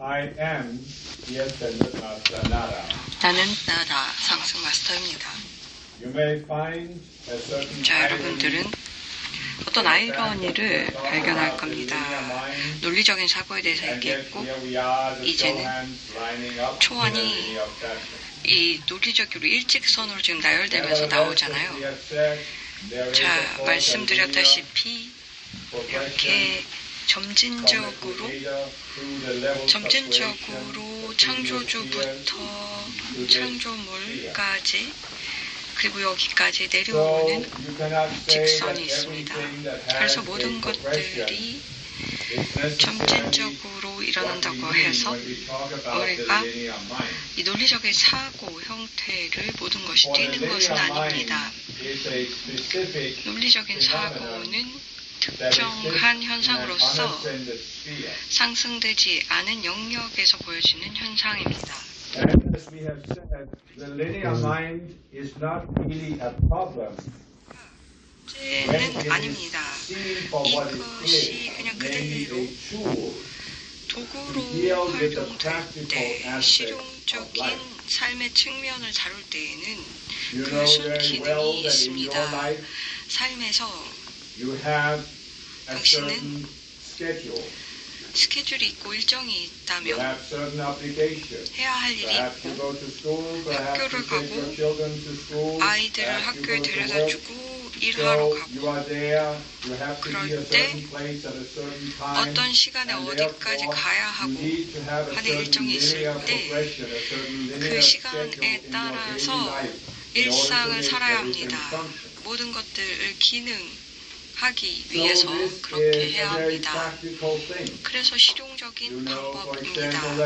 I am the Ascended Master Nara. 나는 나다 상승 마스터입니다. You may find a certain 자, 여러분들은 어떤 아이러니를 발견할 겁니다. 논리적인 사고에 대해서 얘기했고, 이제는 초원이 이 논리적으로 일직선으로 지금 나열되면서 나오잖아요. 자, 말씀드렸다시피 이렇게 점진적으로 창조주부터 창조물까지 그리고 여기까지 내려오는 직선이 있습니다. 그래서 모든 것들이 점진적으로 일어난다고 해서 우리가 이 논리적인 사고 형태를 모든 것이 띄는 것은 아닙니다. 논리적인 사고는 특정한 현상으로서 상승되지 않은 영역에서 보여지는 현상입니다. As we have said, the linear mind is not really a problem. 문제는 아닙니다. 이것이 그냥 그대로 도구로 활용될 때, 실용적인 삶의 측면을 다룰 때에는 그 순기능이 있습니다. 삶에서 당신은 스케줄이 있고 일정이 있다면 해야 할 일이 있고 학교를 가고 아이들을 학교에 데려다주고 일하러 가고 그럴 때 어떤 시간에 어디까지 가야 하고 하는 일정이 있을 때 그 시간에 따라서 일상을 살아야 합니다. 모든 것들을 하기 위해서 그렇게 해야 합니다. 그래서 실용적인 방법입니다.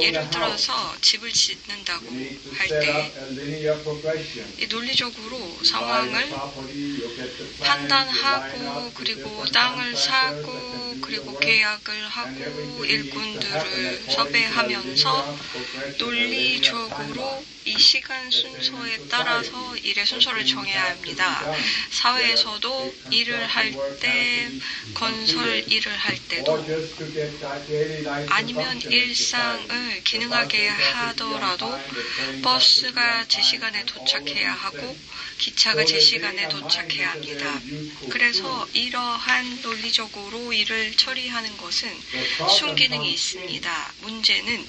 예를 들어서 집을 짓는다고 할 때 이 논리적으로 상황을 판단하고 그리고 땅을 사고 그리고 계약을 하고 일꾼들을 섭외하면서 논리적으로 이 시간 순서에 따라서 일의 순서를 정해야 합니다. 사회에서도 일을 할 때, 건설 일을 할 때도 아니면 일상을 기능하게 하더라도 버스가 제 시간에 도착해야 하고 기차가 제 시간에 도착해야 합니다. 그래서 이러한 논리적으로 일을 처리하는 것은 순기능이 있습니다. 문제는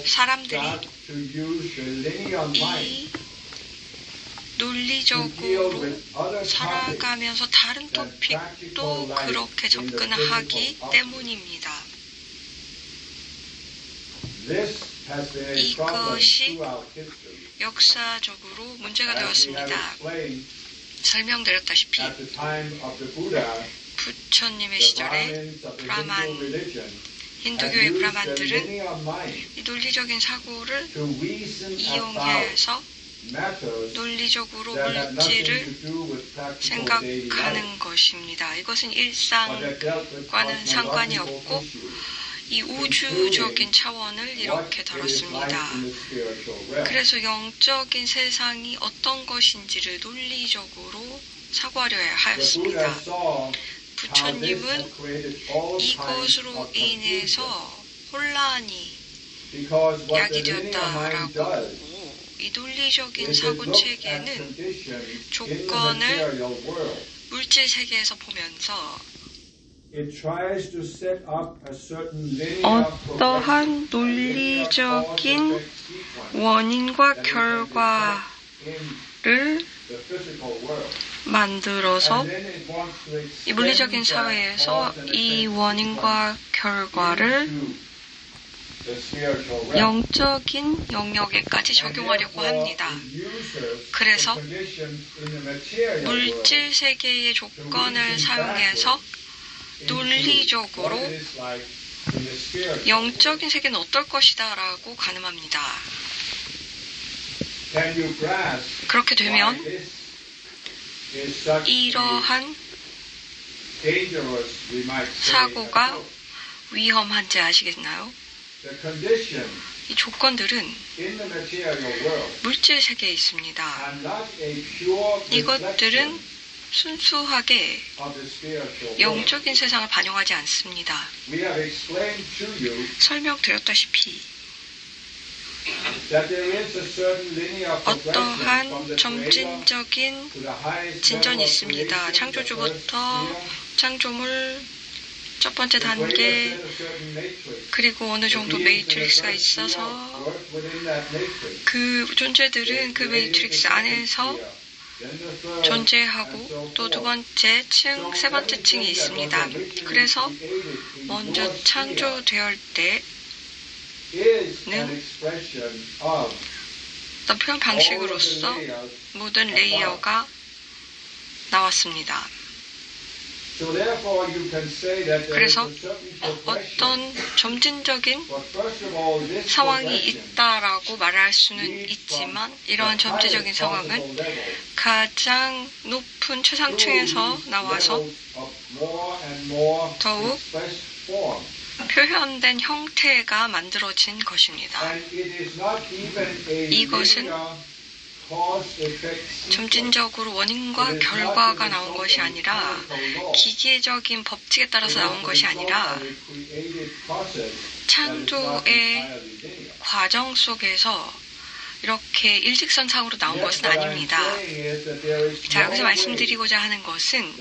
사람들이 이 논리적으로 살아가면서 다른 토픽도 그렇게 접근하기 때문입니다. 이것이 역사적으로 문제가 되었습니다. 설명드렸다시피 부처님의 시절에 힌두교의 브라만들은 이 논리적인 사고를 이용해서 논리적으로 물질을 생각하는 것입니다. 이것은 일상과는 상관이 없고 이 우주적인 차원을 이렇게 다뤘습니다. 그래서 영적인 세상이 어떤 것인지를 논리적으로 사고하려 하였습니다. 부처님은 이것으로 인해서 혼란이 야기되었다라고 보고 이 논리적인 사고체계는 조건을 물질 세계에서 보면서 어떠한 논리적인 원인과 결과를 만들어서 이 물리적인 사회에서 이 원인과 결과를 영적인 영역에까지 적용하려고 합니다. 그래서 물질 세계의 조건을 사용해서 논리적으로 영적인 세계는 어떨 것이다 라고 가늠합니다. 그렇게 되면 이러한 사고가 위험한지 아시겠나요? 이 조건들은 물질 세계에 있습니다. 이것들은 순수하게 영적인 세상을 반영하지 않습니다. 설명드렸다시피 어떠한 점진적인 진전이 있습니다. 창조주부터 창조물 첫 번째 단계, 그리고 어느 정도 매트릭스가 있어서 그 존재들은 그 매트릭스 안에서 존재하고 또 두 번째 층, 세 번째 층이 있습니다. 그래서 먼저 창조되었을 때는 어떤 표현 방식으로서 모든 레이어가 나왔습니다. 그래서 어떤 점진적인 상황이 있다라고 말할 수는 있지만 이러한 점진적인 상황은 가장 높은 최상층에서 나와서 더욱 표현된 형태가 만들어진 것입니다. 이것은 점진적으로 원인과 결과가 나온 것이 아니라 기계적인 법칙에 따라서 나온 것이 아니라 창조의 과정 속에서 이렇게 일직선상으로 나온 것은 아닙니다. 자, 여기서 말씀드리고자 하는 것은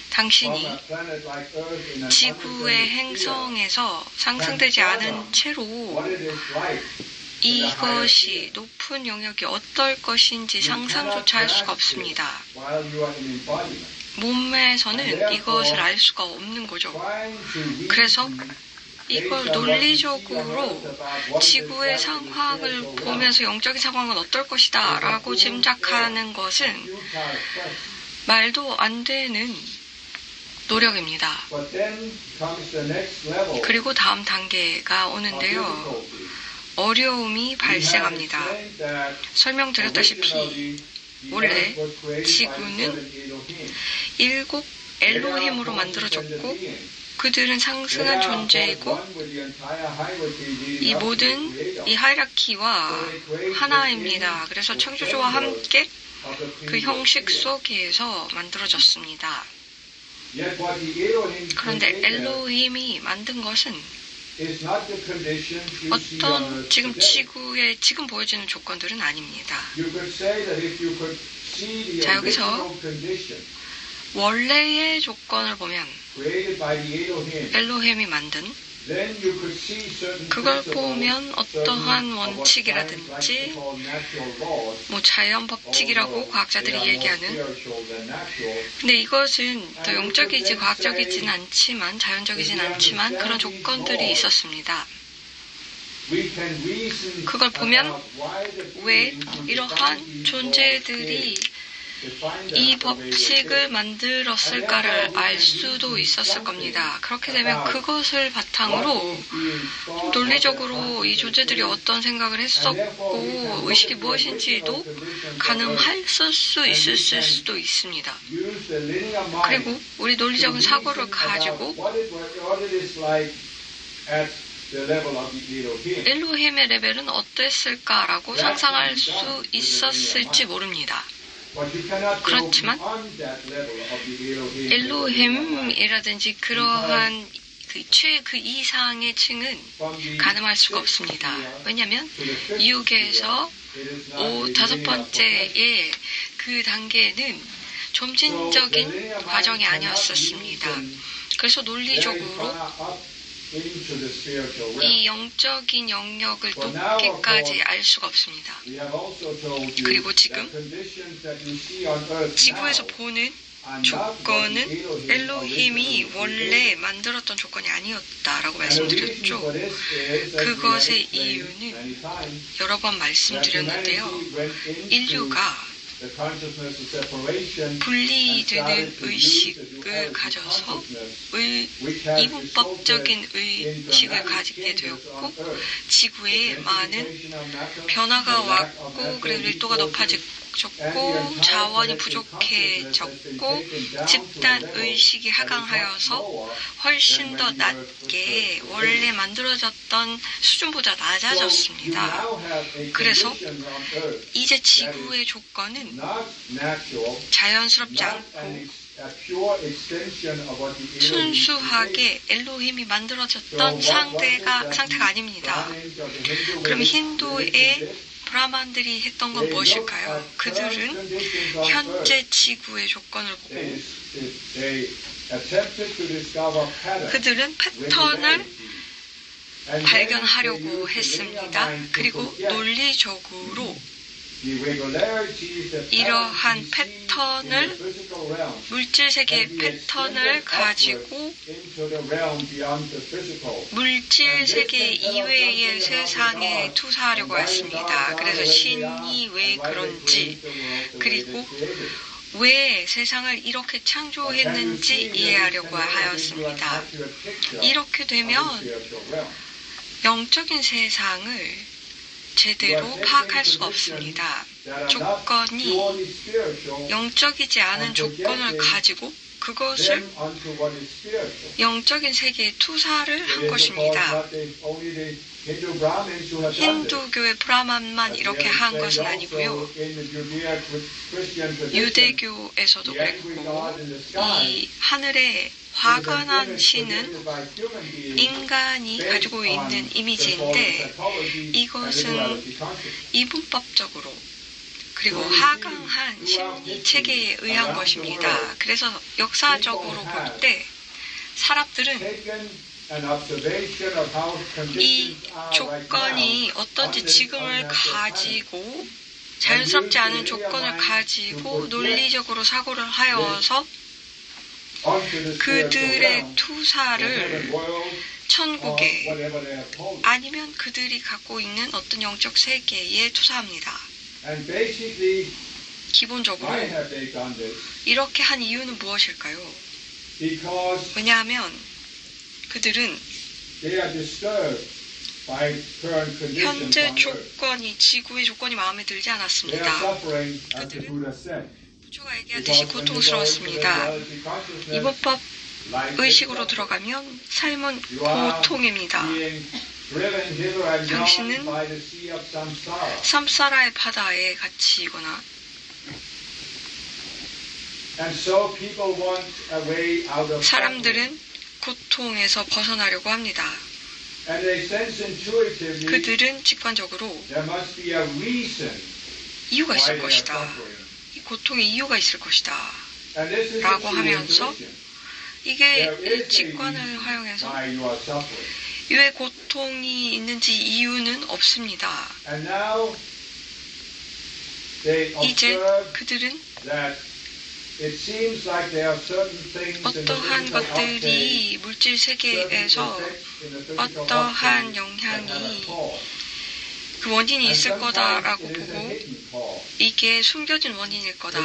당신이 지구의 행성에서 상승되지 않은 채로 이것이 높은 영역이 어떨 것인지 상상조차 할 수가 없습니다. 몸에서는 이것을 알 수가 없는 거죠. 그래서 이걸 논리적으로 지구의 상황을 보면서 영적인 상황은 어떨 것이다 라고 짐작하는 것은 말도 안 되는 노력입니다. 그리고 다음 단계가 오는데요. 어려움이 발생합니다. 설명드렸다시피 원래 지구는 7 엘로힘으로 만들어졌고 그들은 상승한 존재이고 이 모든 이 하이라키와 하나입니다. 그래서 창조주와 함께 그 형식 속에서 만들어졌습니다. 그런데 엘로힘이 만든 것은 어떤 지금 지구에 지금 보여지는 조건들은 아닙니다. 자, 여기서 원래의 조건을 보면 엘로힘이 만든 그걸 보면 어떠한 원칙이라든지 뭐 자연 법칙이라고 과학자들이 얘기하는, 근데 이것은 더 영적이지 과학적이진 않지만 자연적이진 않지만 그런 조건들이 있었습니다. 그걸 보면 왜 이러한 존재들이 이 법칙을 만들었을까를 알 수도 있었을 겁니다. 그렇게 되면 그것을 바탕으로 논리적으로 이 존재들이 어떤 생각을 했었고 의식이 무엇인지도 가늠할 수 있을 수도 있습니다. 그리고 우리 논리적인 사고를 가지고 엘로힘의 레벨은 어땠을까라고 상상할 수 있었을지 모릅니다. 그렇지만 엘로힘이라든지 그러한 그 이상의 층은 가늠할 수가 없습니다. 왜냐하면 6에서 5번째의 그 단계는 점진적인 과정이 아니었었습니다. 그래서 논리적으로 이 영적인 영역을 높이까지 알 수가 없습니다. 그리고 지금 지구에서 보는 조건은 엘로힘이 원래 만들었던 조건이 아니었다라고 말씀드렸죠. 그것의 이유는 여러 번 말씀드렸는데요. 인류가 분리되는 의식을 가져서 이분법적인 의식을 가지게 되었고 지구에 많은 변화가 왔고 그리고 밀도가 높아지고 부족해졌고 자원이 부족해졌고 집단의식이 하강하여서 훨씬 더 낮게 원래 만들어졌던 수준보다 낮아졌습니다. 그래서 이제 지구의 조건은 자연스럽지 않고 순수하게 엘로힘이 만들어졌던 상태가 아닙니다. 그럼 힌두의 브라만들이 했던 건 무엇일까요? 그들은 현재 지구의 조건을 보고 그들은 패턴을 발견하려고 했습니다. 그리고 논리적으로 이러한 패턴을 물질 세계의 패턴을 가지고 물질 세계 이외의 세상에 투사하려고 했습니다. 그래서 신이 왜 그런지 그리고 왜 세상을 이렇게 창조했는지 이해하려고 하였습니다. 이렇게 되면 영적인 세상을 제대로 파악할 수 없습니다. 조건이 영적이지 않은 조건을 가지고 그것을 영적인 세계에 투사를 한 것입니다. 힌두교의 브라만만 이렇게 한 것은 아니고요. 유대교에서도 그랬고 이 하늘에 화관한 신은 인간이 가지고 있는 이미지인데 이것은 이분법적으로 그리고 하강한 심리 체계에 의한 것입니다. 그래서 역사적으로 볼 때 사람들은 이 조건이 어떤지 지금을 가지고 자연스럽지 않은 조건을 가지고 논리적으로 사고를 하여서 그들의 투사를 천국에 아니면 그들이 갖고 있는 어떤 영적 세계에 투사합니다. 기본적으로 이렇게 한 이유는 무엇일까요? 왜냐하면 그들은 현재 조건이 지구의 조건이 마음에 들지 않았습니다. 그들은 부처가 얘기하듯이 고통스러웠습니다. 이분법 의식으로 들어가면 삶은 고통입니다. 당신은 삼사라의 바다에 갇히거나 사람들은 고통에서 벗어나려고 합니다. 그들은 직관적으로 이유가 있을 것이다. 이 고통에 이유가 있을 것이다. 라고 하면서 이게 직관을 활용해서 왜 고통이 있는지 이유는 없습니다. 이제 그들은 어떠한 것들이 물질 세계에서 어떠한 영향이 그 원인이 있을 거다라고 보고 이게 숨겨진 원인일 거다.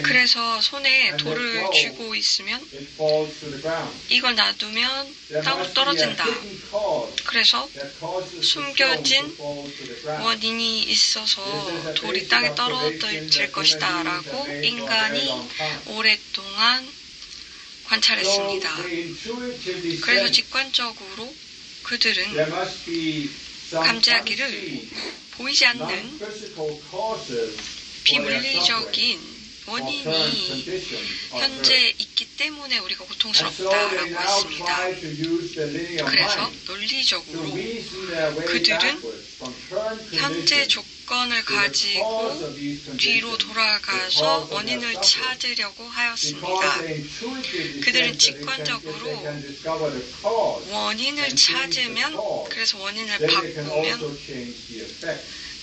그래서 손에 돌을 쥐고 있으면 이걸 놔두면 땅으로 떨어진다. 그래서 숨겨진 원인이 있어서 돌이 땅에 떨어질 것이다 라고 인간이 오랫동안 관찰했습니다. 그래서 직관적으로 그들은 감지하기를 보이지 않는 비물리적인 원인이 현재 있기 때문에 우리가 고통스럽다라고 했습니다. 그래서 논리적으로 그들은 현재 조건을 가지고 뒤로 돌아가서 원인을 찾으려고 하였습니다. 그들은 직관적으로 원인을 찾으면 그래서 원인을 바꾸면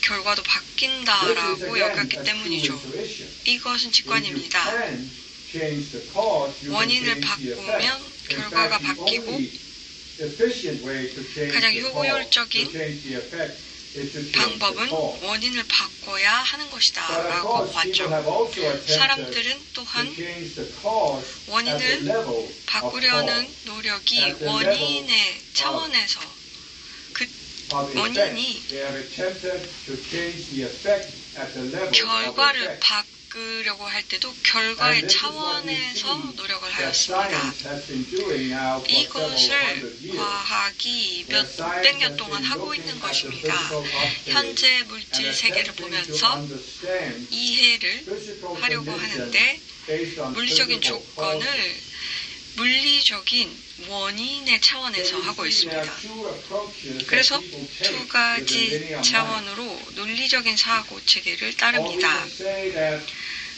결과도 바뀐다라고 여겼기 때문이죠. 이것은 직관입니다. 원인을 바꾸면 결과가 바뀌고 가장 효율적인 방법은 원인을 바꿔야 하는 것이다 라고 봤죠. 사람들은 또한 원인을 바꾸려는 노력이 원인의 차원에서 원인이 결과를 바꾸려고 할 때도 결과의 차원에서 노력을 하였습니다. 이것을 과학이 몇백 년 동안 하고 있는 것입니다. 현재 물질 세계를 보면서 이해를 하려고 하는데 물리적인 조건을 물리적인 원인의 차원에서 하고 있습니다. 그래서 두 가지 차원으로 논리적인 사고 체계를 따릅니다.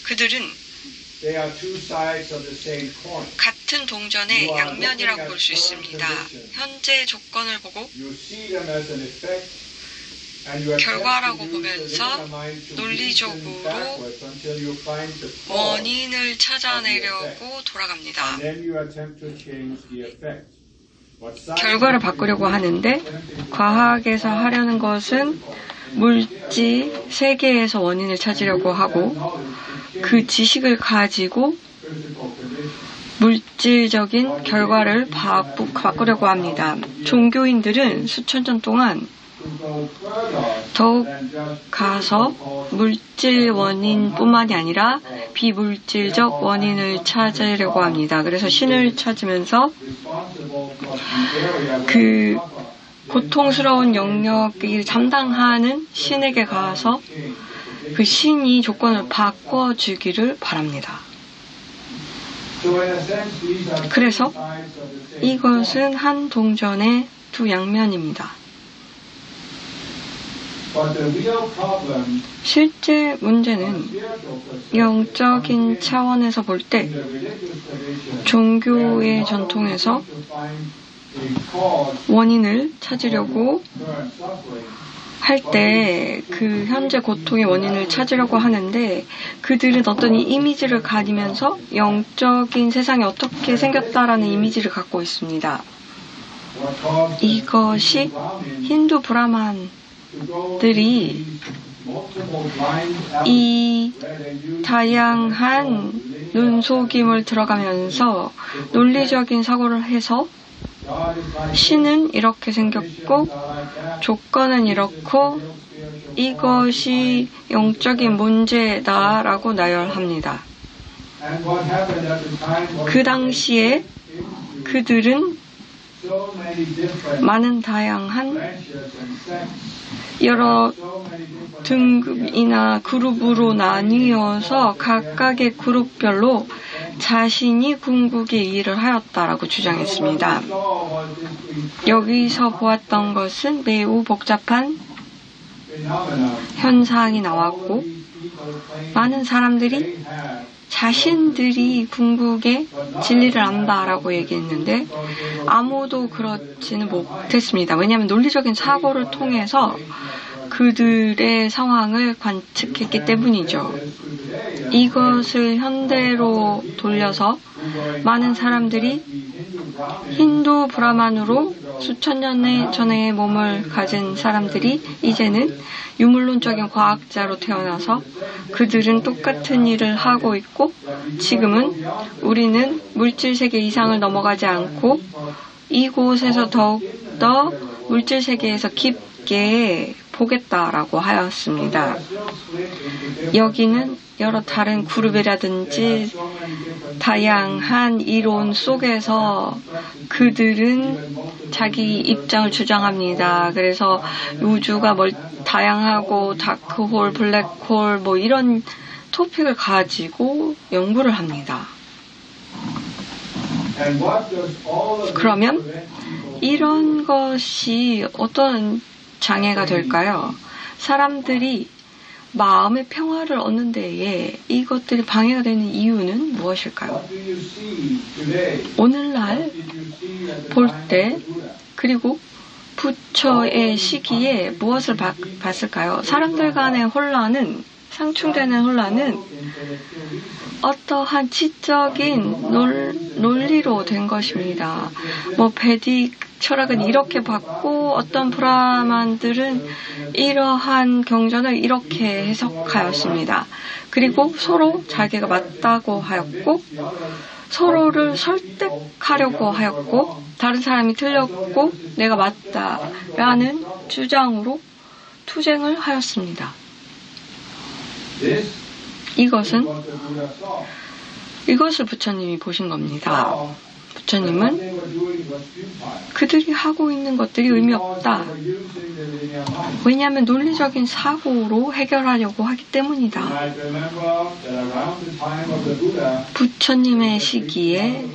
그들은 같은 동전의 양면이라고 볼 수 있습니다. 현재 조건을 보고 결과라고 보면서 논리적으로 원인을 찾아내려고 돌아갑니다. 결과를 바꾸려고 하는데 과학에서 하려는 것은 물질 세계에서 원인을 찾으려고 하고 그 지식을 가지고 물질적인 결과를 바꾸려고 합니다. 종교인들은 수천 년 동안 더욱 가서 물질 원인뿐만이 아니라 비물질적 원인을 찾으려고 합니다. 그래서 신을 찾으면서 그 고통스러운 영역을 담당하는 신에게 가서 그 신이 조건을 바꿔주기를 바랍니다. 그래서 이것은 한 동전의 두 양면입니다. 실제 문제는 영적인 차원에서 볼 때 종교의 전통에서 원인을 찾으려고 할 때 그 현재 고통의 원인을 찾으려고 하는데 그들은 어떤 이미지를 가지면서 영적인 세상이 어떻게 생겼다라는 이미지를 갖고 있습니다. 이것이 힌두 브라만들이 이 다양한 눈속임을 들어가면서 논리적인 사고를 해서 신은 이렇게 생겼고 조건은 이렇고 이것이 영적인 문제다라고 나열합니다. 그 당시에 그들은 많은 다양한 여러 등급이나 그룹으로 나뉘어서 각각의 그룹별로 자신이 궁극의 일을 하였다라고 주장했습니다. 여기서 보았던 것은 매우 복잡한 현상이 나왔고 많은 사람들이 자신들이 궁극의 진리를 안다라고 얘기했는데 아무도 그렇지는 못했습니다. 왜냐하면 논리적인 사고를 통해서 그들의 상황을 관측했기 때문이죠. 이것을 현대로 돌려서 많은 사람들이 힌두 브라만으로 수천 년 전에 몸을 가진 사람들이 이제는 유물론적인 과학자로 태어나서 그들은 똑같은 일을 하고 있고 지금은 우리는 물질 세계 이상을 넘어가지 않고 이곳에서 더욱더 물질 세계에서 깊게 보겠다라고 하였습니다. 여기는 여러 다른 그룹이라든지 다양한 이론 속에서 그들은 자기 입장을 주장합니다. 그래서 우주가 다양하고 다크홀, 블랙홀 뭐 이런 토픽을 가지고 연구를 합니다. 그러면 이런 것이 어떤 장애가 될까요? 사람들이 마음의 평화를 얻는 데에 이것들이 방해가 되는 이유는 무엇일까요? 오늘날 볼 때 그리고 부처의 시기에 무엇을 봤을까요? 사람들 간의 혼란은 상충되는 혼란은 어떠한 지적인 논리로 된 것입니다. 베딕 철학은 이렇게 봤고 어떤 브라만들은 이러한 경전을 이렇게 해석하였습니다. 그리고 서로 자기가 맞다고 하였고 서로를 설득하려고 하였고 다른 사람이 틀렸고 내가 맞다라는 주장으로 투쟁을 하였습니다. This 이것은 was the Buddha saw. 이것을 부처님이 보신 겁니다. 부처님은 What they were doing was futile. 그들이 하고 있는 것들이 의미 없다. They were using the linear mind. 왜냐하면 논리적인 사고로 해결하려고 하기 You 때문이다. might remember that around the time of the Buddha, 부처님의 시기에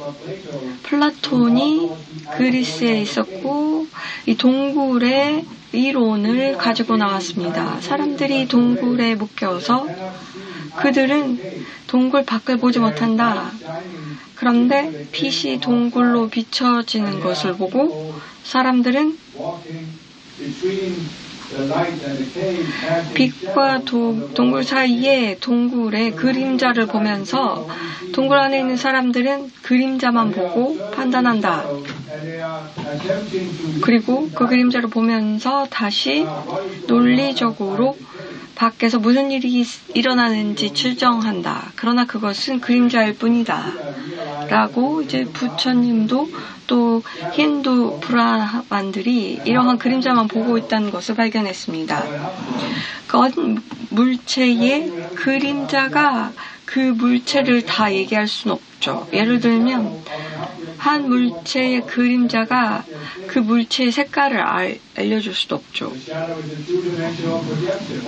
플라톤이 그리스에 있었고 이 동굴의 이론을 가지고 나왔습니다. 사람들이 동굴에 묶여서 그들은 동굴 밖을 보지 못한다. 그런데 빛이 동굴로 비춰지는 것을 보고 사람들은 walking between the light and the cave, had 빛과 동굴 사이에 동굴의 그림자를 보면서 동굴 안에 있는 사람들은 그림자만 보고 판단한다. and they are attempting to 그리고 그 그림자를 보면서 다시 논리적으로 밖에서 무슨 일이 일어나는지 추정한다. 그러나 그것은 그림자일 뿐이다. 라고 이제 부처님도 또 힌두 브라만들이 이러한 그림자만 보고 있다는 것을 발견했습니다. 물체의 그림자가 그 물체를 다 얘기할 수는 없죠. 예를 들면 한 물체의 그림자가 그 물체의 색깔을 알려줄 수도 없죠.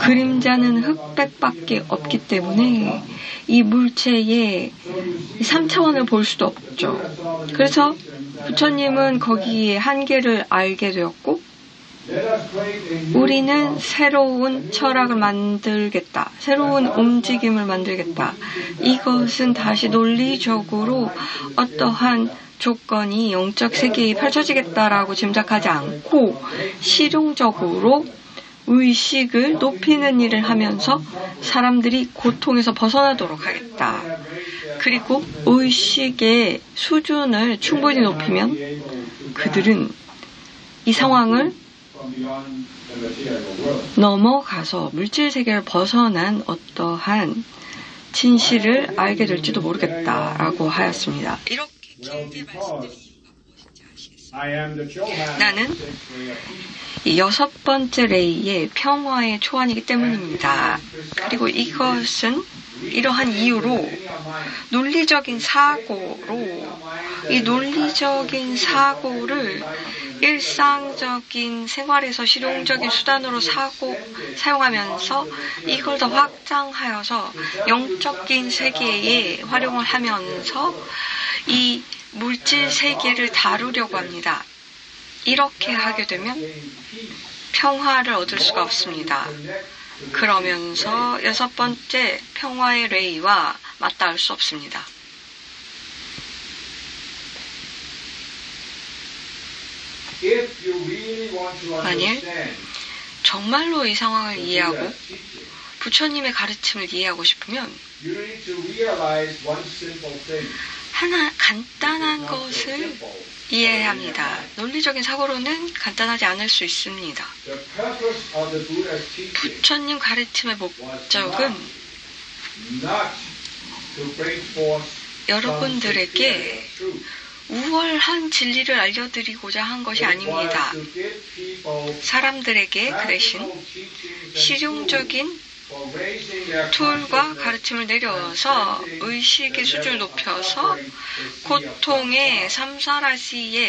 그림자는 흑백밖에 없기 때문에 이 물체의 3차원을 볼 수도 없죠. 그래서 부처님은 거기에 한계를 알게 되었고 우리는 새로운 철학을 만들겠다. 새로운 움직임을 만들겠다. 이것은 다시 논리적으로 어떠한 조건이 영적 세계에 펼쳐지겠다라고 짐작하지 않고 실용적으로 의식을 높이는 일을 하면서 사람들이 고통에서 벗어나도록 하겠다. 그리고 의식의 수준을 충분히 높이면 그들은 이 상황을 넘어가서 물질 세계를 벗어난 어떠한 진실을 알게 될지도 모르겠다라고 하였습니다. 이렇게 길게 말씀드린 이유가 무엇인지 아시겠습니까? 나는 이 6번째 레이의 평화의 초안이기 때문입니다. 그리고 이것은 이러한 이유로 논리적인 사고로 이 논리적인 사고를 일상적인 생활에서 실용적인 수단으로 사용하면서 이걸 더 확장하여서 영적인 세계에 활용을 하면서 이 물질 세계를 다루려고 합니다. 이렇게 하게 되면 평화를 얻을 수가 없습니다. 그러면서 6번째 평화의 레이와 맞닿을 수 없습니다. 만일 정말로 이 상황을 이해하고 부처님의 가르침을 이해하고 싶으면 하나 간단한 것을 이해해야 합니다. 논리적인 사고로는 간단하지 않을 수 있습니다. 부처님 가르침의 목적은 여러분들에게 우월한 진리를 알려드리고자 한 것이 아닙니다. 사람들에게 그 대신 실용적인 툴과 가르침을 내려서 의식의 수준을 높여서 고통의 삼사라의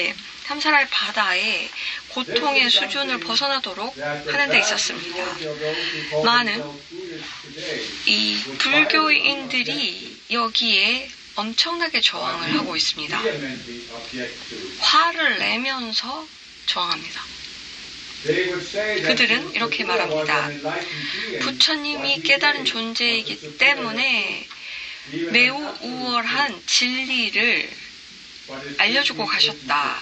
바다에 고통의 수준을 벗어나도록 하는 데 있었습니다. 많은 이 불교인들이 여기에 엄청나게 저항을 하고 있습니다. 화를 내면서 저항합니다. 그들은 이렇게 말합니다. 부처님이 깨달은 존재이기 때문에 매우 우월한 진리를 알려주고 가셨다.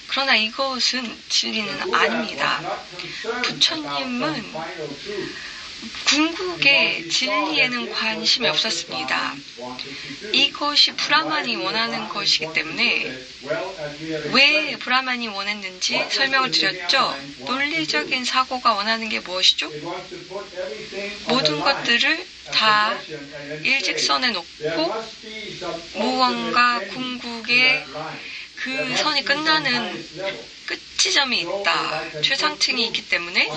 그러나 이것은 진리는 아닙니다. 부처님은 궁극의 진리에는 관심이 없었습니다. 이것이 브라만이 원하는 것이기 때문에 왜 브라만이 원했는지 설명을 드렸죠. 논리적인 사고가 원하는 게 무엇이죠? 모든 것들을 다 일직선에 놓고 무언가 궁극의 그 선이 끝나는 착지점이 있다. 최상층이 있기 때문에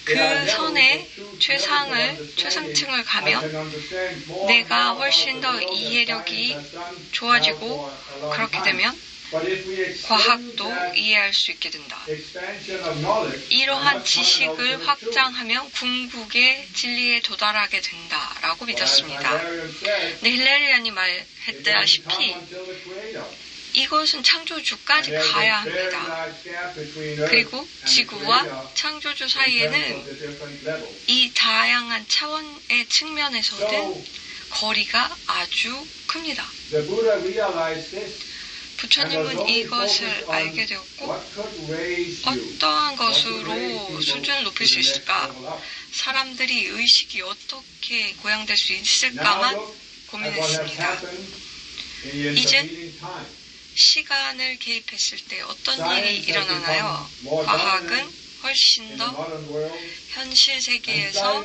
그 선에 최상층을 가면 내가 훨씬 더 이해력이 좋아지고 그렇게 되면 과학도 이해할 수 있게 된다. 이러한 지식을 확장하면 궁극의 진리에 도달하게 된다라고 믿었습니다. 네, 힐레리안이 말했다시피 이것은 창조주까지 가야 합니다. 그리고 지구와 창조주 사이에는 이 다양한 차원의 측면에서는 거리가 아주 큽니다. 부처님은 이것을 알게 되었고 어떠한 것으로 수준을 높일 수 있을까? 사람들이 의식이 어떻게 고양될 수 있을까만 고민했습니다. 이제 시간을 개입했을 때 어떤 일이 일어나나요? 과학은 훨씬 더 현실 세계에서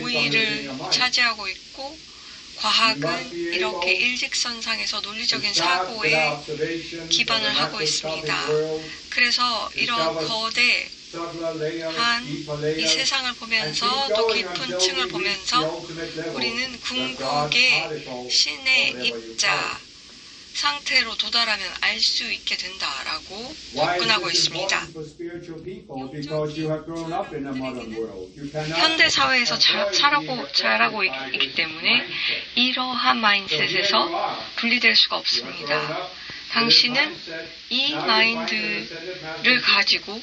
우위를 차지하고 있고 과학은 이렇게 일직선상에서 논리적인 사고에 기반을 하고 있습니다. 그래서 이런 거대한 이 세상을 보면서 또 깊은 층을 보면서 우리는 궁극의 신의 입자 상태로 도달하면 알 수 있게 된다라고 접근하고 있습니다. 현대 사회에서 자라고 있기 때문에 이러한 마인드셋에서 분리될 수가 없습니다. 당신은 이 마인드를 가지고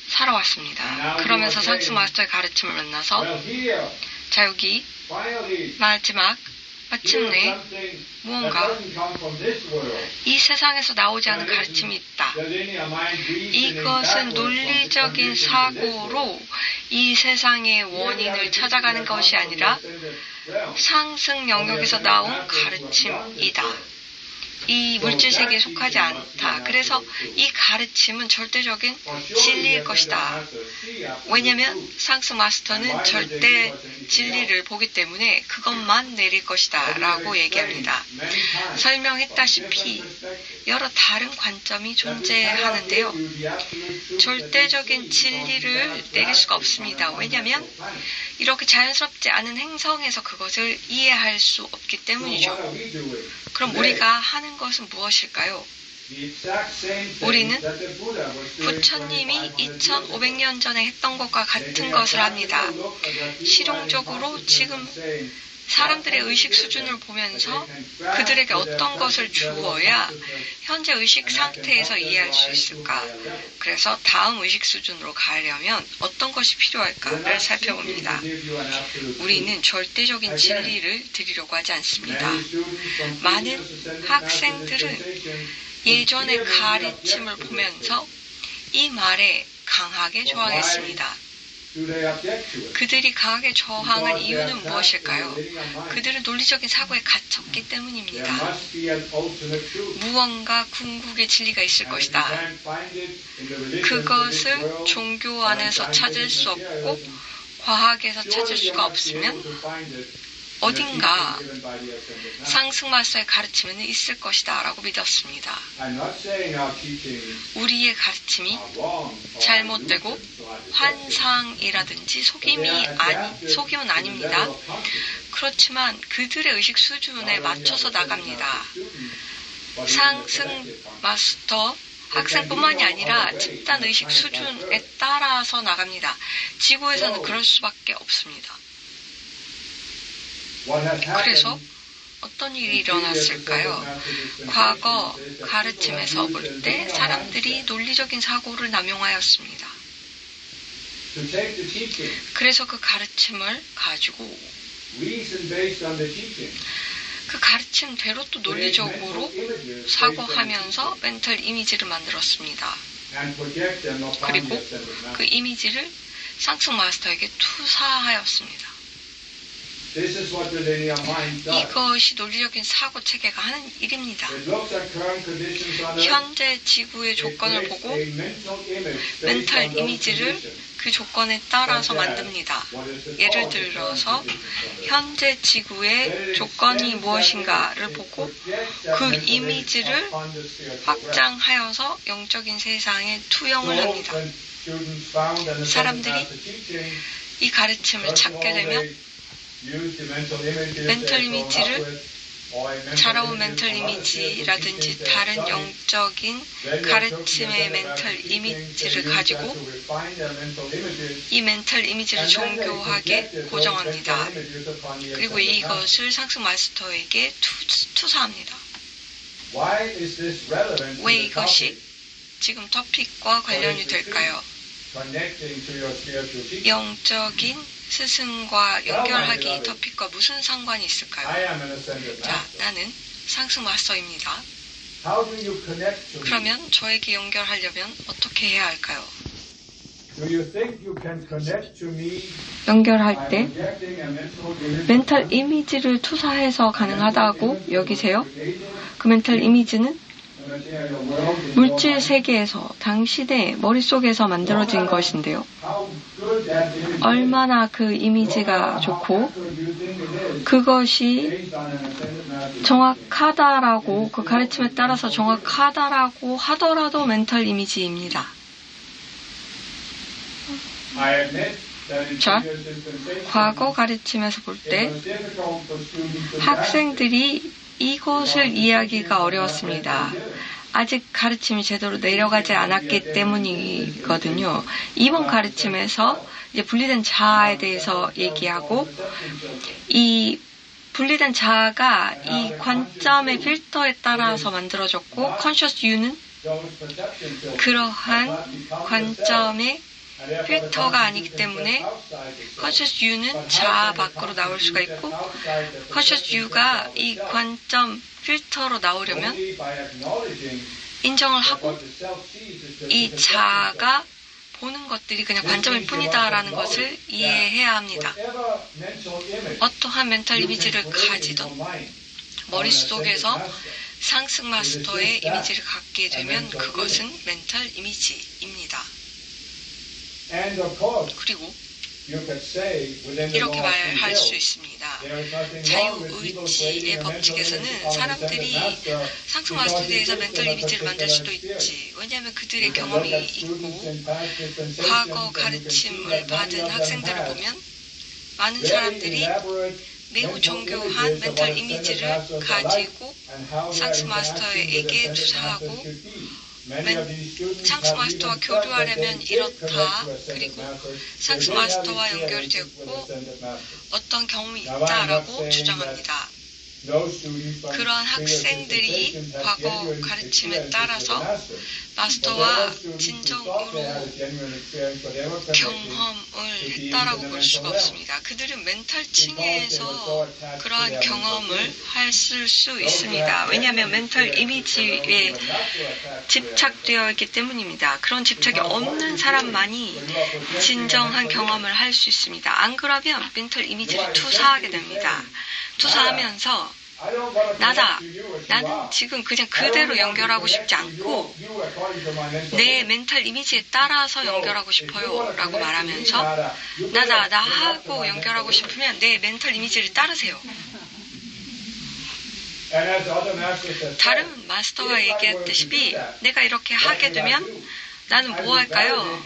살아왔습니다. 그러면서 상스 마스터의 가르침을 만나서 자 여기 마침내 무언가 이 세상에서 나오지 않은 가르침이 있다. 이것은 논리적인 사고로 이 세상의 원인을 찾아가는 것이 아니라 상승 영역에서 나온 가르침이다. 이 물질 세계에 속하지 않다. 그래서 이 가르침은 절대적인 진리일 것이다. 왜냐하면 상스 마스터는 절대 진리를 보기 때문에 그것만 내릴 것이다 라고 얘기합니다. 설명했다시피 여러 다른 관점이 존재하는데요. 절대적인 진리를 내릴 수가 없습니다. 왜냐하면 이렇게 자연스럽지 않은 행성에서 그것을 이해할 수 없기 때문이죠. 그럼 우리가 하는 것은 무엇일까요? 우리는 부처님이 2500년 전에 했던 것과 같은 것을 합니다. 실용적으로 지금 사람들의 의식 수준을 보면서 그들에게 어떤 것을 주어야 현재 의식 상태에서 이해할 수 있을까? 그래서 다음 의식 수준으로 가려면 어떤 것이 필요할까를 살펴봅니다. 우리는 절대적인 진리를 드리려고 하지 않습니다. 많은 학생들은 예전의 가르침을 보면서 이 말에 강하게 저항했습니다. 그들이 강하게 저항한 이유는 무엇일까요? 그들은 논리적인 사고에 갇혔기 때문입니다. 무언가 궁극의 진리가 있을 것이다. 그것을 종교 안에서 찾을 수 없고 과학에서 찾을 수가 없으면 어딘가 상승마스터의 가르침에는 있을 것이다 라고 믿었습니다. 우리의 가르침이 잘못되고 환상이라든지 속임은 아닙니다. 그렇지만 그들의 의식 수준에 맞춰서 나갑니다. 상승마스터 학생뿐만이 아니라 집단 의식 수준에 따라서 나갑니다. 지구에서는 그럴 수밖에 없습니다. 그래서 어떤 일이 일어났을까요? 과거 가르침에서 볼 때 사람들이 논리적인 사고를 남용하였습니다. 그래서 그 가르침을 가지고 그 가르침대로 또 논리적으로 사고하면서 멘탈 이미지를 만들었습니다. 그리고 그 이미지를 상승 마스터에게 투사하였습니다. This is what the linear mind does. 이것이 논리적인 사고 체계가 하는 일입니다. It looks at current conditions on Earth. 현재 지구의 조건을 보고 멘탈 이미지를 그 조건에 따라서 만듭니다. 예를 들어서 현재 지구의 조건이 무엇인가를 보고 그 이미지를 확장하여서 영적인 세상에 투영을 합니다. 사람들이 이 가르침을 찾게 되면 멘털 이미지를 자라온 멘털 이미지라든지 다른 영적인 가르침의 멘털 이미지를 가지고 이 멘털 이미지를 정교하게 고정합니다. 그리고 이것을 상승 마스터에게 투사합니다. 왜 이것이 지금 토픽과 관련이 될까요? 영적인 스승과 연결하기 이 토픽과 무슨 상관이 있을까요? 자, 나는 상승 마스터입니다. 그러면 저에게 연결하려면 어떻게 해야 할까요? 연결할 때 멘탈 이미지를 투사해서 가능하다고 여기세요? 그 멘탈 이미지는 물질 세계에서 당신의 머릿속에서 만들어진 것인데요. 얼마나 그 이미지가 좋고 그것이 정확하다라고 그 가르침에 따라서 정확하다라고 하더라도 멘탈 이미지입니다. 자, 과거 가르침에서 볼 때 학생들이 이것을 이해하기가 어려웠습니다. 아직 가르침이 제대로 내려가지 않았기 때문이거든요. 이번 가르침에서 이제 분리된 자아에 대해서 얘기하고 이 분리된 자아가 이 관점의 필터에 따라서 만들어졌고 Conscious U는 그러한 관점의 필터가 아니기 때문에 Conscious U는 자아 밖으로 나올 수가 있고 Conscious U가 이 관점 필터로 나오려면 인정을 하고 이 자아가 보는 것들이 그냥 관점일 뿐이다라는 것을 이해해야 합니다. 어떠한 멘탈 이미지를 가지던 머릿속에서 상승 마스터의 이미지를 갖게 되면 그것은 멘탈 이미지입니다. 그리고 이렇게 말할 수 있습니다. 자유의지의 법칙에서는 사람들이 상승 마스터에 대해서 멘탈 이미지를 만들 수도 있지. 왜냐하면 그들의 경험이 있고 과거 가르침을 받은 학생들을 보면 많은 사람들이 매우 정교한 멘탈 이미지를 가지고 상승 마스터에게 투사하고 상승 마스터와 교류하려면 이렇다. 그리고 상승 마스터와 연결이 됐고 어떤 경험이 있다라고 주장합니다. 그러한 학생들이 과거 가르침에 따라서 마스터와 진정으로 경험을 했다라고 볼 수가 없습니다. 그들은 멘탈 층에서 그러한 경험을 했을 수 있습니다. 왜냐하면 멘탈 이미지에 집착되어 있기 때문입니다. 그런 집착이 없는 사람만이 진정한 경험을 할 수 있습니다. 안 그러면 멘탈 이미지를 투사하게 됩니다. 투사하면서 나는 지금 그냥 그대로 연결하고 싶지 않고 내 멘탈 이미지에 따라서 연결하고 싶어요 라고 말하면서 나하고 연결하고 싶으면 내 멘탈 이미지를 따르세요. 다른 마스터가 얘기했다시피 내가 이렇게 하게 되면 나는 뭐 할까요?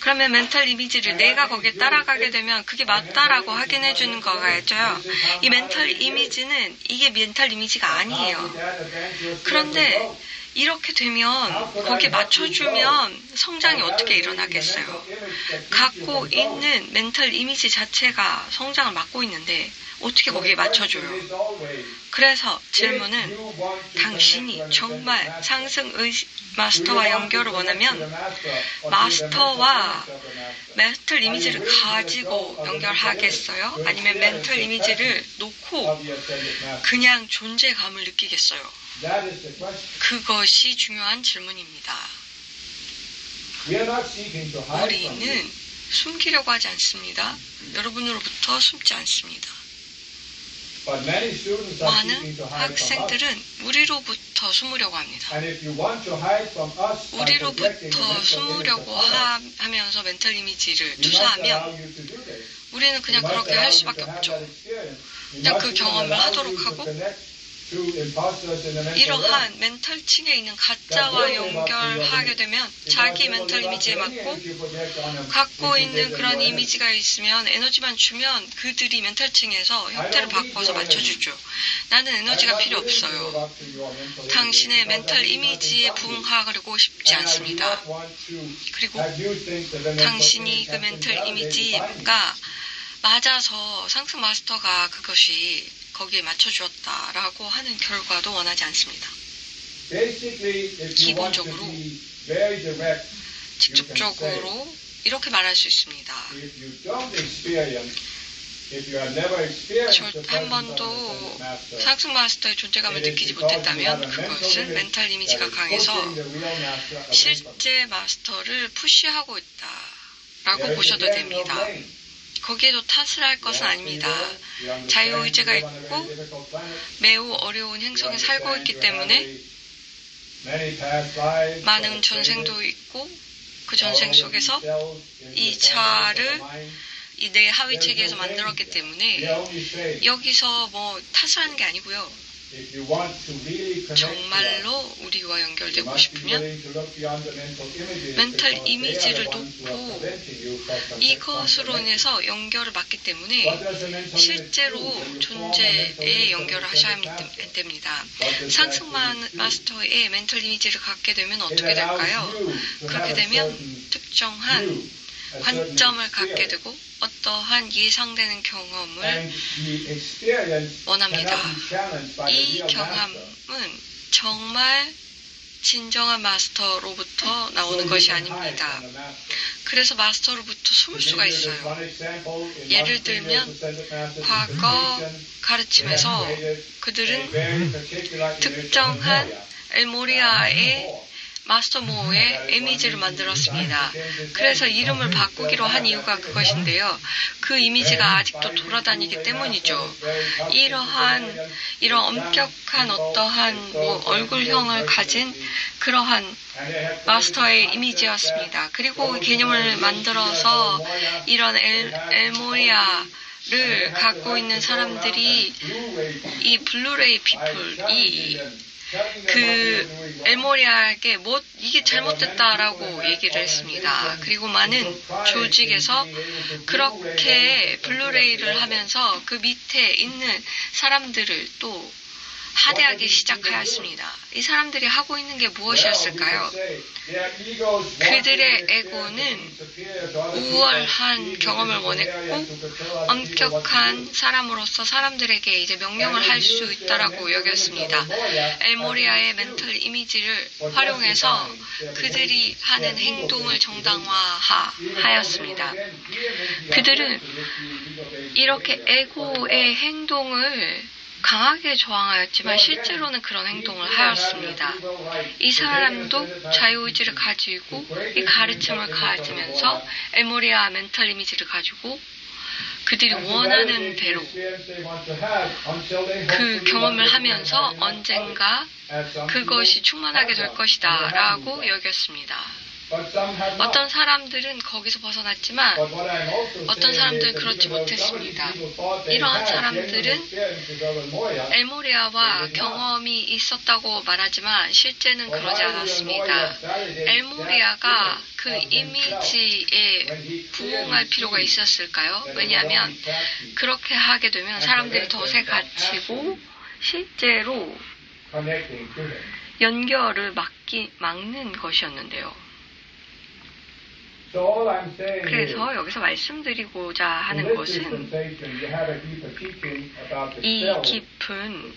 그러면 멘탈 이미지를 내가 거기에 따라가게 되면 그게 맞다라고 확인해 주는 거겠죠. 이 멘탈 이미지는 이게 멘탈 이미지가 아니에요. 그런데 이렇게 되면 거기에 맞춰주면 성장이 어떻게 일어나겠어요? 갖고 있는 멘탈 이미지 자체가 성장을 막고 있는데 어떻게 거기에 맞춰줘요? 그래서 질문은 당신이 정말 상승의 마스터와 연결을 원하면 마스터와 멘탈 이미지를 가지고 연결하겠어요? 아니면 멘탈 이미지를 놓고 그냥 존재감을 느끼겠어요? 그것이 중요한 질문입니다. 우리는 숨기려고 하지 않습니다. 여러분으로부터 숨지 않습니다. But many students are seeking 많은 to hide from us. 학생들은 우리로부터 숨으려고 합니다. And if you want to hide from us by projecting a 우리로부터 mental image of 숨으려고 others, 하면서 멘탈 이미지를 we must allow 투사하면 you to do this. 우리는 그냥 We must 그렇게 allow 할 you 수밖에 to have 없죠. that experience. We 그냥 must 그 even 경험을 allow 하도록 you to 하고 connect to imposters in the mental realm. 이러한 멘탈층에 있는 가짜와 연결하게 되면 자기 멘탈 이미지에 맞고 갖고 있는 그런 이미지가 있으면 에너지만 주면 그들이 멘탈층에서 형태를 바꿔서 맞춰주죠. 나는 에너지가 필요 없어요. 당신의 멘탈 이미지에 부응하려고 싶지 않습니다. 그리고 당신이 그 멘탈 이미지가 맞아서 상승 마스터가 그것이 거기에 맞춰주었다라고 하는 결과도 원하지 않습니다. 기본적으로 직접적으로 이렇게 말할 수 있습니다. 한 번도 상승 마스터의 존재감을 느끼지 못했다면 그것은 멘탈 이미지가 강해서 실제 마스터를 푸시하고 있다라고 보셔도 됩니다. 거기에도 탓을 할 것은 아닙니다. 자유의지가 있고 매우 어려운 행성에 살고 있기 때문에 많은 전생도 있고 그 전생 속에서 이 자아를 이 내 하위 체계에서 만들었기 때문에 여기서 뭐 탓을 하는 게 아니고요. 정말로 우리와 연결되고 싶으면 멘탈 이미지를 놓고 이것으로 인해서 연결을 막기 때문에 실제로 존재에 연결을 하셔야 됩니다. 상승 마스터의 멘탈 이미지를 갖게 되면 어떻게 될까요? 그렇게 되면 특정한 관점을 갖게 되고 어떠한 예상되는 경험을 원합니다. 이 경험은 정말 진정한 마스터로부터 나오는 것이 아닙니다. 그래서 마스터로부터 숨을 수가 있어요. 예를 들면 과거 가르침에서 그들은 특정한 엘모리아의 마스터 모의 이미지를 만들었습니다. 그래서 이름을 바꾸기로 한 이유가 그것인데요. 그 이미지가 아직도 돌아다니기 때문이죠. 이런 엄격한 어떠한 얼굴형을 가진 그러한 마스터의 이미지였습니다. 그리고 개념을 만들어서 이런 엘모리아를 갖고 있는 사람들이 이 블루레이 피플이 그 엘모리아에게 이게 잘못됐다라고 얘기를 했습니다. 그리고 많은 조직에서 그렇게 블루레이를 하면서 그 밑에 있는 사람들을 또 하대하기 시작하였습니다. 이 사람들이 하고 있는 게 무엇이었을까요? 그들의 에고는 우월한 경험을 원했고 엄격한 사람으로서 사람들에게 이제 명령을 할 수 있다라고 여겼습니다. 엘모리아의 멘탈 이미지를 활용해서 그들이 하는 행동을 정당화하였습니다. 그들은 이렇게 에고의 행동을 강하게 저항하였지만 실제로는 그런 행동을 하였습니다. 이 사람도 자유의지를 가지고 이 가르침을 가지면서 엘모리아 멘탈 이미지를 가지고 그들이 원하는 대로 그 경험을 하면서 언젠가 그것이 충만하게 될 것이다 라고 여겼습니다. 어떤 사람들은 거기서 벗어났지만 어떤 사람들은 그렇지 못했습니다. 이러한 사람들은 엘모리아와 경험이 있었다고 말하지만 실제는 그러지 않았습니다. 엘모리아가 그 이미지에 부응할 필요가 있었을까요? 왜냐하면 그렇게 하게 되면 사람들이 덫에 갇히고 실제로 연결을 막는 것이었는데요. 그래서 여기서 말씀드리고자 하는 것은 이 깊은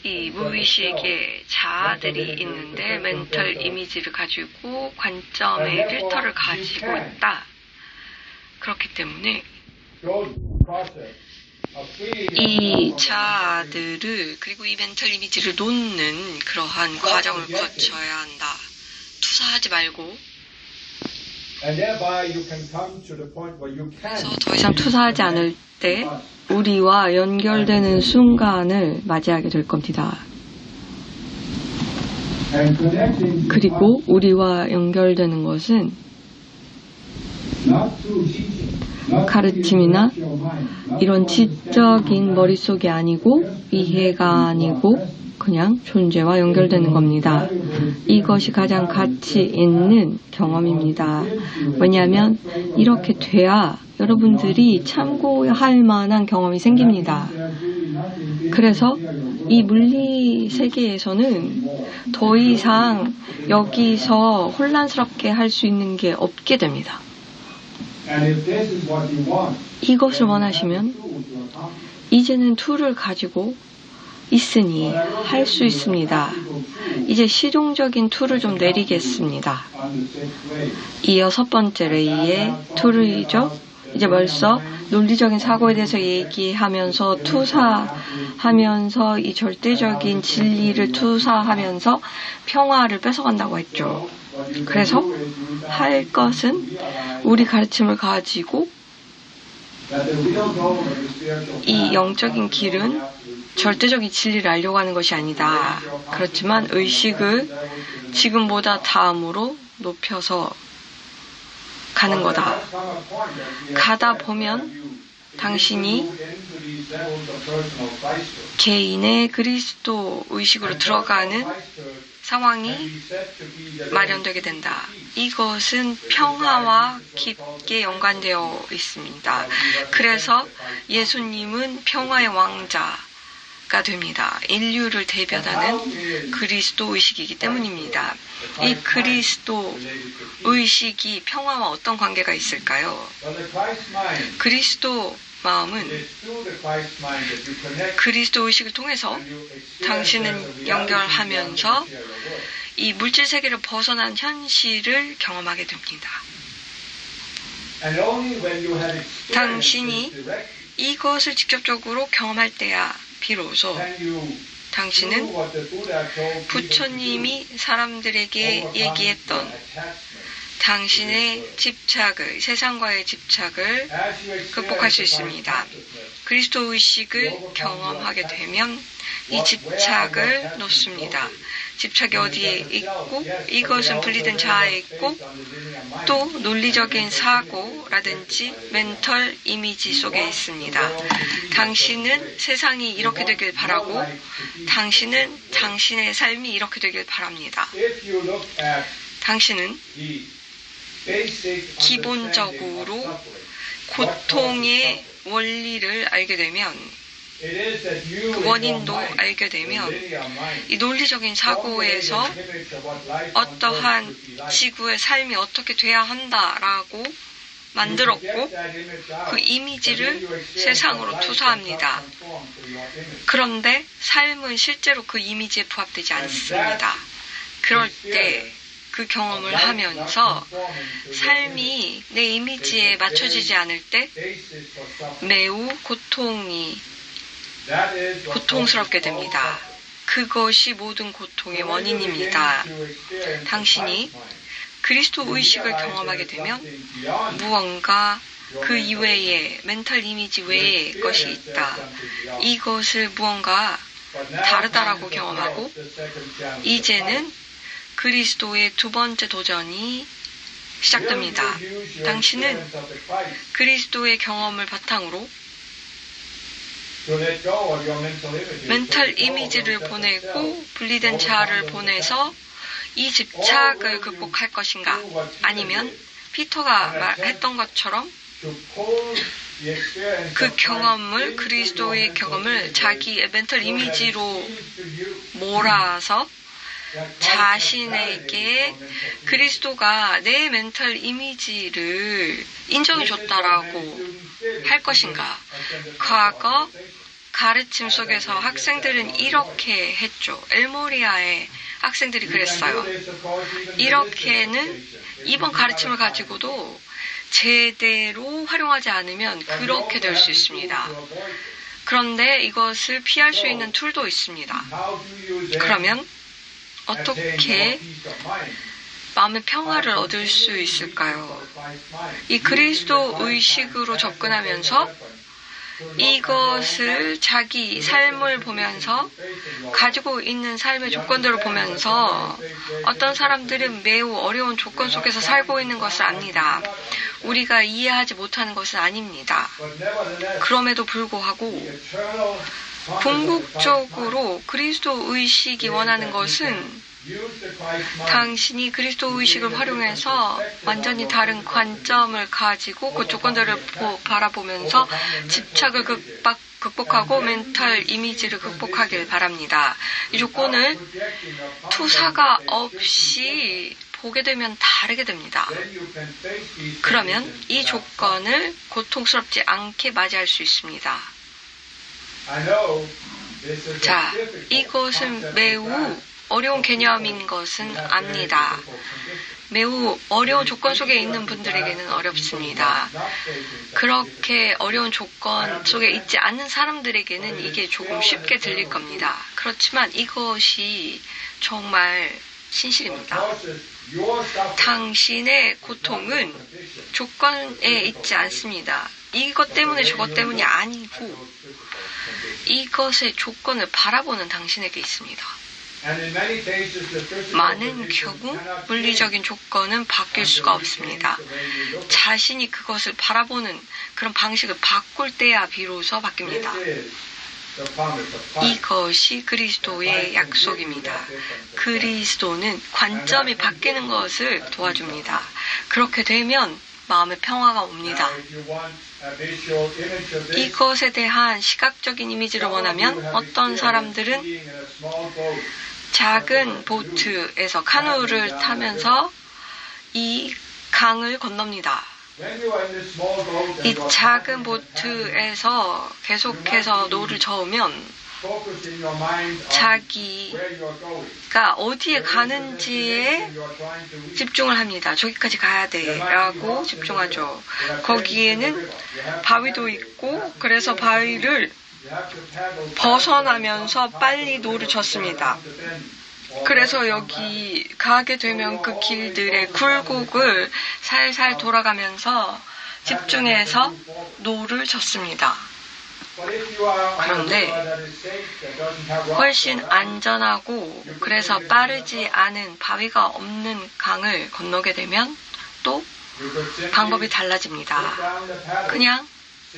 이 무의식의 자아들이 있는데 멘탈 이미지를 가지고 관점의 필터를 가지고 있다. 그렇기 때문에 이 자아들을 그리고 이 멘탈 이미지를 놓는 그러한 과정을 거쳐야 한다. 투사하지 말고 And thereby you can come to the point where you can. 그래서 더 이상 투사하지 않을 때 우리와 연결되는 순간을 맞이하게 될 겁니다. 그리고 우리와 연결되는 것은 가르침이나 이런 지적인 머릿속이 아니고 이해가 아니고 그냥 존재와 연결되는 겁니다. 이것이 가장 가치 있는 경험입니다. 왜냐하면 이렇게 돼야 여러분들이 참고할 만한 경험이 생깁니다. 그래서 이 물리 세계에서는 더 이상 여기서 혼란스럽게 할 수 있는 게 없게 됩니다. 이것을 원하시면 이제는 툴을 가지고 있으니 할 수 있습니다. 이제 실용적인 툴을 좀 내리겠습니다. 이 6번째 레이의 툴이죠. 이제 벌써 논리적인 사고에 대해서 얘기하면서 투사하면서 이 절대적인 진리를 투사하면서 평화를 뺏어간다고 했죠. 그래서 할 것은 우리 가르침을 가지고 이 영적인 길은 절대적인 진리를 알려고 하는 것이 아니다. 그렇지만 의식을 지금보다 다음으로 높여서 가는 거다. 가다 보면 당신이 개인의 그리스도 의식으로 들어가는 상황이 마련되게 된다. 이것은 평화와 깊게 연관되어 있습니다. 그래서 예수님은 평화의 왕자가 됩니다. 인류를 대변하는 그리스도 의식이기 때문입니다. 이 그리스도 의식이 평화와 어떤 관계가 있을까요? 그리스도 마음은 그리스도 의식을 통해서 당신은 연결하면서 이 물질 세계를 벗어난 현실을 경험하게 됩니다. 당신이 이것을 직접적으로 경험할 때야 비로소 당신은 부처님이 사람들에게 얘기했던 당신의 집착을, 세상과의 집착을 극복할 수 있습니다. 그리스도 의식을 경험하게 되면 이 집착을 놓습니다. 집착이 어디에 있고 이것은 분리된 자아에 있고 또 논리적인 사고라든지 멘털 이미지 속에 있습니다. 당신은 세상이 이렇게 되길 바라고 당신은 당신의 삶이 이렇게 되길 바랍니다. 당신은 기본적으로 고통의 원리를 알게 되면 그 원인도 알게 되면 이 논리적인 사고에서 어떠한 지구의 삶이 어떻게 돼야 한다라고 만들었고 그 이미지를 세상으로 투사합니다. 그런데 삶은 실제로 그 이미지에 부합되지 않습니다. 그럴 때 그 경험을 하면서 삶이 내 이미지에 맞춰지지 않을 때 매우 고통스럽게 됩니다. 그것이 모든 고통의 원인입니다. 당신이 그리스도 의식을 경험하게 되면 무언가 그 이외에 멘탈 이미지 외의 것이 있다. 이것을 무언가 다르다라고 경험하고 이제는 그리스도의 두 번째 도전이 시작됩니다. 당신은 그리스도의 경험을 바탕으로 멘탈 이미지를 보내고 분리된 자아를 보내서 이 집착을 극복할 것인가? 아니면 피터가 했던 것처럼 그 경험을, 그리스도의 경험을 자기의 멘탈 이미지로 몰아서 자신에게 그리스도가 내 멘탈 이미지를 인정해줬다라고 할 것인가? 과거 가르침 속에서 학생들은 이렇게 했죠. 엘모리아의 학생들이 그랬어요. 이렇게는 이번 가르침을 가지고도 제대로 활용하지 않으면 그렇게 될 수 있습니다. 그런데 이것을 피할 수 있는 툴도 있습니다. 그러면 어떻게 마음의 평화를 얻을 수 있을까요? 이 그리스도 의식으로 접근하면서 이것을 자기 삶을 보면서 가지고 있는 삶의 조건들을 보면서 어떤 사람들은 매우 어려운 조건 속에서 살고 있는 것을 압니다. 우리가 이해하지 못하는 것은 아닙니다. 그럼에도 불구하고 궁극적으로 그리스도 의식이 원하는 것은 당신이 그리스도 의식을 활용해서 완전히 다른 관점을 가지고 그 조건들을 바라보면서 집착을 극복하고 멘탈 이미지를 극복하길 바랍니다. 이 조건을 투사가 없이 보게 되면 다르게 됩니다. 그러면 이 조건을 고통스럽지 않게 맞이할 수 있습니다. 자, 이것은 매우 어려운 개념인 것은 압니다. 매우 어려운 조건 속에 있는 분들에게는 어렵습니다. 그렇게 어려운 조건 속에 있지 않는 사람들에게는 이게 조금 쉽게 들릴 겁니다. 그렇지만 이것이 정말 진실입니다. 당신의 고통은 조건에 있지 않습니다. 이것 때문에 저것 때문이 아니고 이것의 조건을 바라보는 당신에게 있습니다. 많은 경우 물리적인 조건은 바뀔 수가 없습니다. 자신이 그것을 바라보는 그런 방식을 바꿀 때야 비로소 바뀝니다. 이것이 그리스도의 약속입니다. 그리스도는 관점이 바뀌는 것을 도와줍니다. 그렇게 되면 마음의 평화가 옵니다. 이것에 대한 시각적인 이미지를 원하면 어떤 사람들은 작은 보트에서 카누를 타면서 이 강을 건넙니다. 이 작은 보트에서 계속해서 노를 저으면 자기가 어디에 가는지에 집중을 합니다. 저기까지 가야 돼 라고 집중하죠. 거기에는 바위도 있고 그래서 바위를 벗어나면서 빨리 노를 젓습니다. 그래서 여기 가게 되면 그 길들의 굴곡을 살살 돌아가면서 집중해서 노를 젓습니다. 그런데 훨씬 안전하고 그래서 빠르지 않은 바위가 없는 강을 건너게 되면 또 방법이 달라집니다. 그냥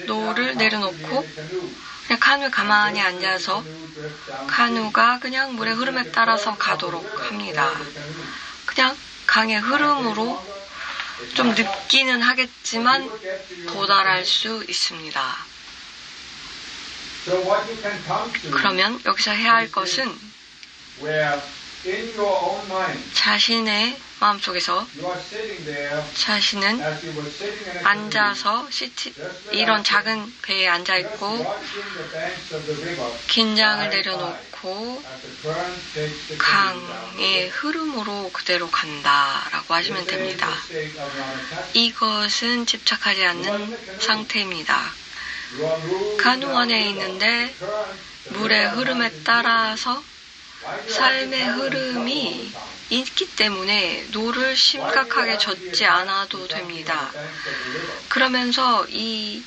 노를 내려놓고 그냥 카누에 가만히 앉아서 카누가 그냥 물의 흐름에 따라서 가도록 합니다. 그냥 강의 흐름으로 좀 늦기는 하겠지만 도달할 수 있습니다. 그러면 여기서 해야 할 것은 자신의 마음속에서 자신은 앉아서 이런 작은 배에 앉아있고 긴장을 내려놓고 강의 흐름으로 그대로 간다라고 하시면 됩니다. 이것은 집착하지 않는 상태입니다. 카누 안에 있는데 물의 흐름에 따라서 삶의 흐름이 있기 때문에 노를 심각하게 젓지 않아도 됩니다. 그러면서 이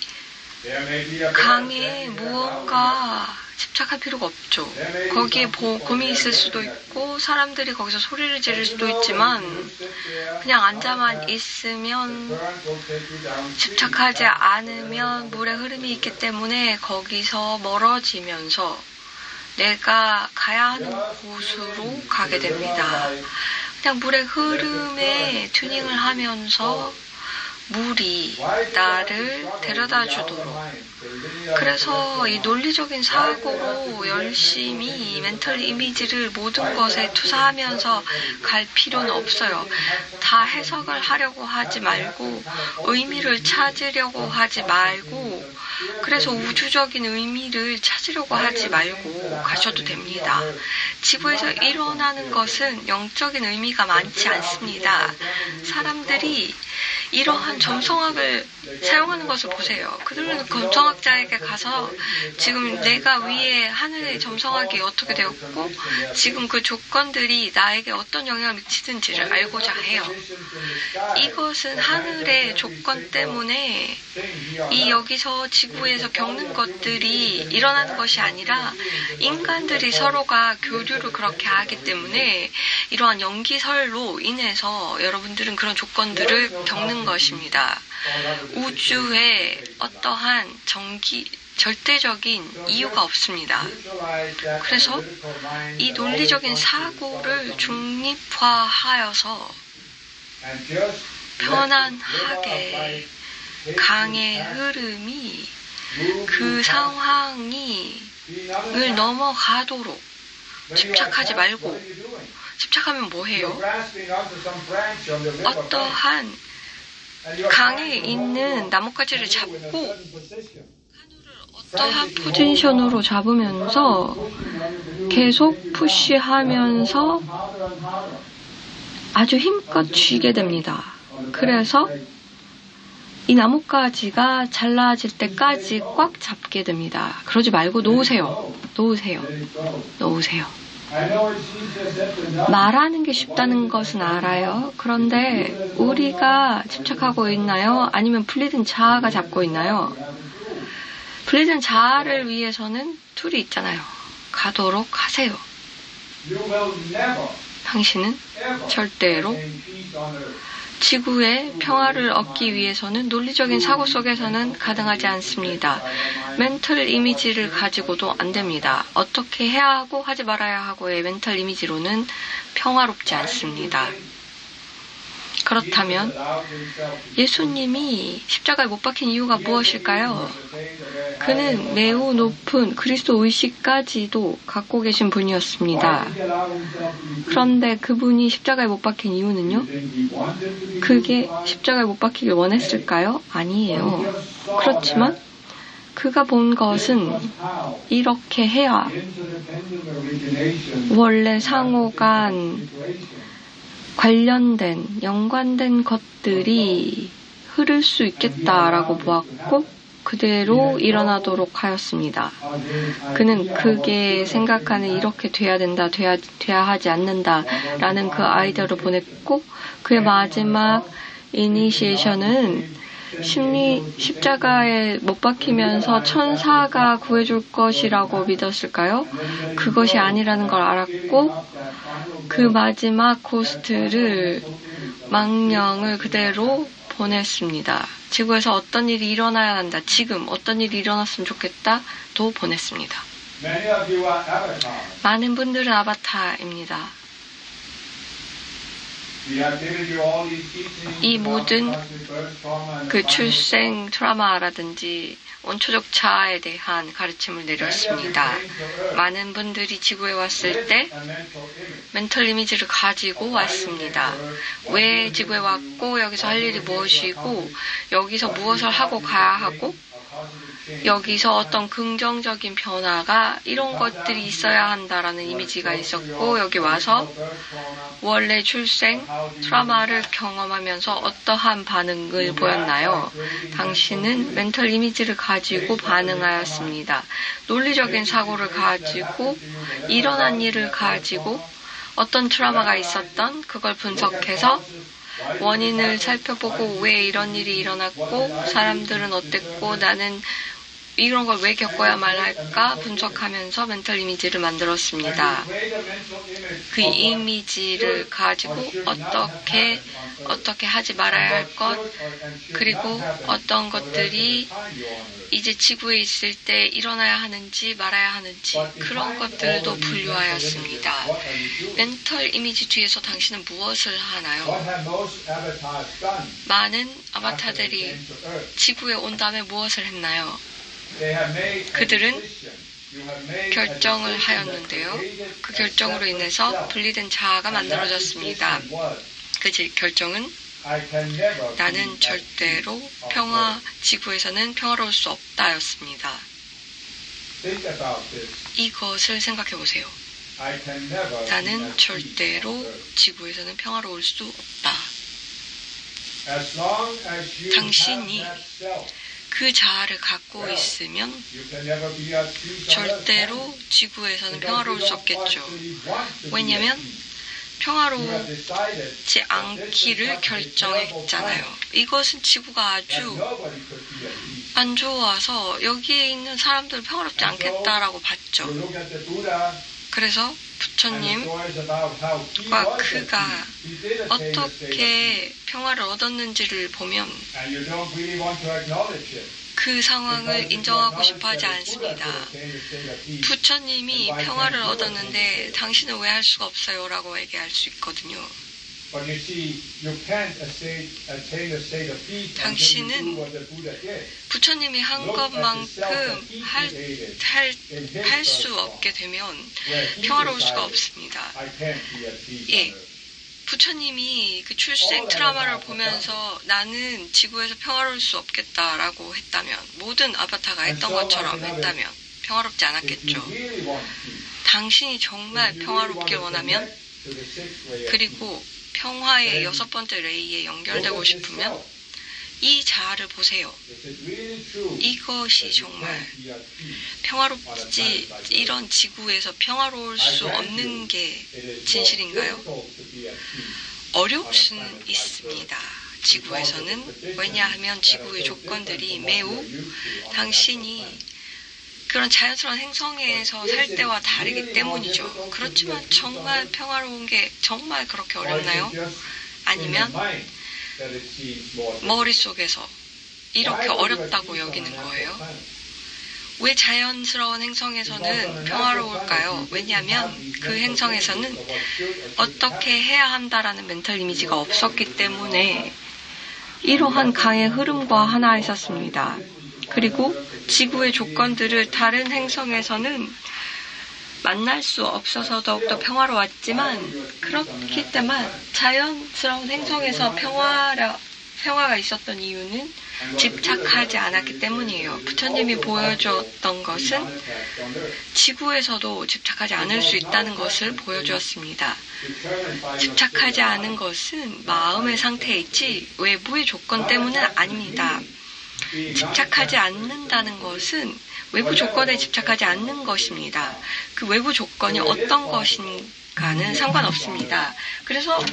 강에 무언가 집착할 필요가 없죠. 거기에 곰이 있을 수도 있고 사람들이 거기서 소리를 지를 수도 있지만 그냥 앉아만 있으면 집착하지 않으면 물의 흐름이 있기 때문에 거기서 멀어지면서 내가 가야 하는 곳으로 가게 됩니다. 그냥 물의 흐름에 튜닝을 하면서 물이 나를 데려다 주도록. 그래서 이 논리적인 사고로 열심히 멘털 이미지를 모든 것에 투사하면서 갈 필요는 없어요. 다 해석을 하려고 하지 말고 의미를 찾으려고 하지 말고 그래서 우주적인 의미를 찾으려고 하지 말고 가셔도 됩니다. 지구에서 일어나는 것은 영적인 의미가 많지 않습니다. 사람들이 이러한 점성학을 사용하는 것을 보세요. 그들은 점성학자에게 가서 지금 내가 위에 하늘의 점성학이 어떻게 되었고 지금 그 조건들이 나에게 어떤 영향을 미치는지를 알고자 해요. 이것은 하늘의 조건 때문에 이 여기서 지구에서 겪는 것들이 일어나는 것이 아니라 인간들이 서로가 교류를 그렇게 하기 때문에 이러한 연기설로 인해서 여러분들은 그런 조건들을 겪는 것입니다. 우주에 어떠한 절대적인 이유가 없습니다. 그래서 이 논리적인 사고를 중립화하여서 편안하게 강의 흐름이 그 상황을 넘어가도록 집착하지 말고, 집착하면 뭐해요? 어떠한 강에 있는 나뭇가지를 잡고 어떠한 포지션으로 잡으면서 계속 푸시하면서 아주 힘껏 쥐게 됩니다. 그래서 이 나뭇가지가 잘라질 때까지 꽉 잡게 됩니다. 그러지 말고 놓으세요. 말하는 게 쉽다는 것은 알아요. 그런데 우리가 집착하고 있나요? 아니면 분리된 자아가 잡고 있나요? 분리된 자아를 위해서는 툴이 있잖아요. 가도록 하세요. 당신은 절대로 지구의 평화를 얻기 위해서는 논리적인 사고 속에서는 가능하지 않습니다. 멘털 이미지를 가지고도 안 됩니다. 어떻게 해야 하고 하지 말아야 하고의 멘털 이미지로는 평화롭지 않습니다. 그렇다면 예수님이 십자가에 못 박힌 이유가 무엇일까요? 그는 매우 높은 그리스도 의식까지도 갖고 계신 분이었습니다. 그런데 그분이 십자가에 못 박힌 이유는요? 그게 십자가에 못 박히길 원했을까요? 아니에요. 그렇지만 그가 본 것은 이렇게 해야 원래 상호간 관련된, 연관된 것들이 흐를 수 있겠다라고 보았고 그대로 일어나도록 하였습니다. 그는 그게 생각하는 이렇게 돼야 된다, 돼야 하지 않는다라는 그 아이디어를 보냈고 그의 마지막 이니시에이션은 십자가에 못 박히면서 천사가 구해줄 것이라고 믿었을까요? 그것이 아니라는 걸 알았고 그 마지막 고스트를 망령을 그대로 보냈습니다. 지구에서 어떤 일이 일어나야 한다. 지금 어떤 일이 일어났으면 좋겠다도 보냈습니다. 많은 분들은 아바타입니다. 이 모든 그 출생 트라우마라든지 원초적 자아에 대한 가르침을 내렸습니다. 많은 분들이 지구에 왔을 때 멘털 이미지를 가지고 왔습니다. 왜 지구에 왔고 여기서 할 일이 무엇이고 여기서 무엇을 하고 가야 하고 여기서 어떤 긍정적인 변화가 이런 것들이 있어야 한다라는 이미지가 있었고 여기 와서 원래 출생 트라우마를 경험하면서 어떠한 반응을 보였나요? 당신은 멘털 이미지를 가지고 반응하였습니다. 논리적인 사고를 가지고 일어난 일을 가지고 어떤 트라우마가 있었던 그걸 분석해서 원인을 살펴보고 왜 이런 일이 일어났고 사람들은 어땠고 나는 이런 걸 왜 겪어야만 할까 분석하면서 멘털 이미지를 만들었습니다. 그 이미지를 가지고 어떻게 하지 말아야 할 것 그리고 어떤 것들이 이제 지구에 있을 때 일어나야 하는지 말아야 하는지 그런 것들도 분류하였습니다. 멘털 이미지 뒤에서 당신은 무엇을 하나요? 많은 아바타들이 지구에 온 다음에 무엇을 했나요? 그들은 결정을 하였는데요. 그 결정으로 인해서 분리된 자아가 만들어졌습니다. 그 결정은 나는 절대로 지구에서는 평화로울 수 없다였습니다. 이것을 생각해 보세요. 나는 절대로 지구에서는 평화로울 수 없다. As long as you 당신이 have that self, 그 자아를 갖고 있으면 you can never be at peace on earth. 절대로 지구에서는 평화로울 수 없겠죠. 왜냐하면 평화롭지 않기를 결정했잖아요. 이것은 지구가 아주 안 좋아서 여기에 있는 사람들 평화롭지 않겠다라고 봤죠. 그래서 부처님과 그가 어떻게 평화를 얻었는지를 보면 그 상황을 인정하고 싶어 하지 않습니다. 부처님이 평화를 얻었는데 당신은 왜 할 수가 없어요? 라고 얘기할 수 있거든요. 당신은 부처님이 한 것만큼 할 수 없게 되면 평화로울 수가 없습니다. 예. 부처님이 그 출생 트라우마를 보면서 나는 지구에서 평화로울 수 없겠다라고 했다면, 모든 아바타가 했던 것처럼 했다면 평화롭지 않았겠죠. 당신이 정말 평화롭길 원하면, 그리고 평화의 6번째 레이에 연결되고 싶으면 이 자아를 보세요. 이것이 정말 평화롭지, 이런 지구에서 평화로울 수 없는 게 진실인가요? 어려울 수는 있습니다. 지구에서는. 왜냐하면 지구의 조건들이 매우 당신이 그런 자연스러운 행성에서 살 때와 다르기 때문이죠. 그렇지만 정말 평화로운 게 정말 그렇게 어렵나요? 아니면 머릿속에서 이렇게 어렵다고 여기는 거예요? 왜 자연스러운 행성에서는 평화로울까요? 왜냐하면 그 행성에서는 어떻게 해야 한다라는 멘탈 이미지가 없었기 때문에 이러한 강의 흐름과 하나 있었습니다. 그리고 지구의 조건들을 다른 행성에서는 만날 수 없어서 더욱더 평화로웠지만, 그렇기 때문에 자연스러운 행성에서 평화가 있었던 이유는 집착하지 않았기 때문이에요. 부처님이 보여주었던 것은 지구에서도 집착하지 않을 수 있다는 것을 보여주었습니다. 집착하지 않은 것은 마음의 상태에 있지 외부의 조건 때문은 아닙니다. 집착하지 않는다는 것은 외부 조건에 집착하지 않는 것입니다. 그 외부 조건이 어떤 것인가는 상관없습니다. 그래서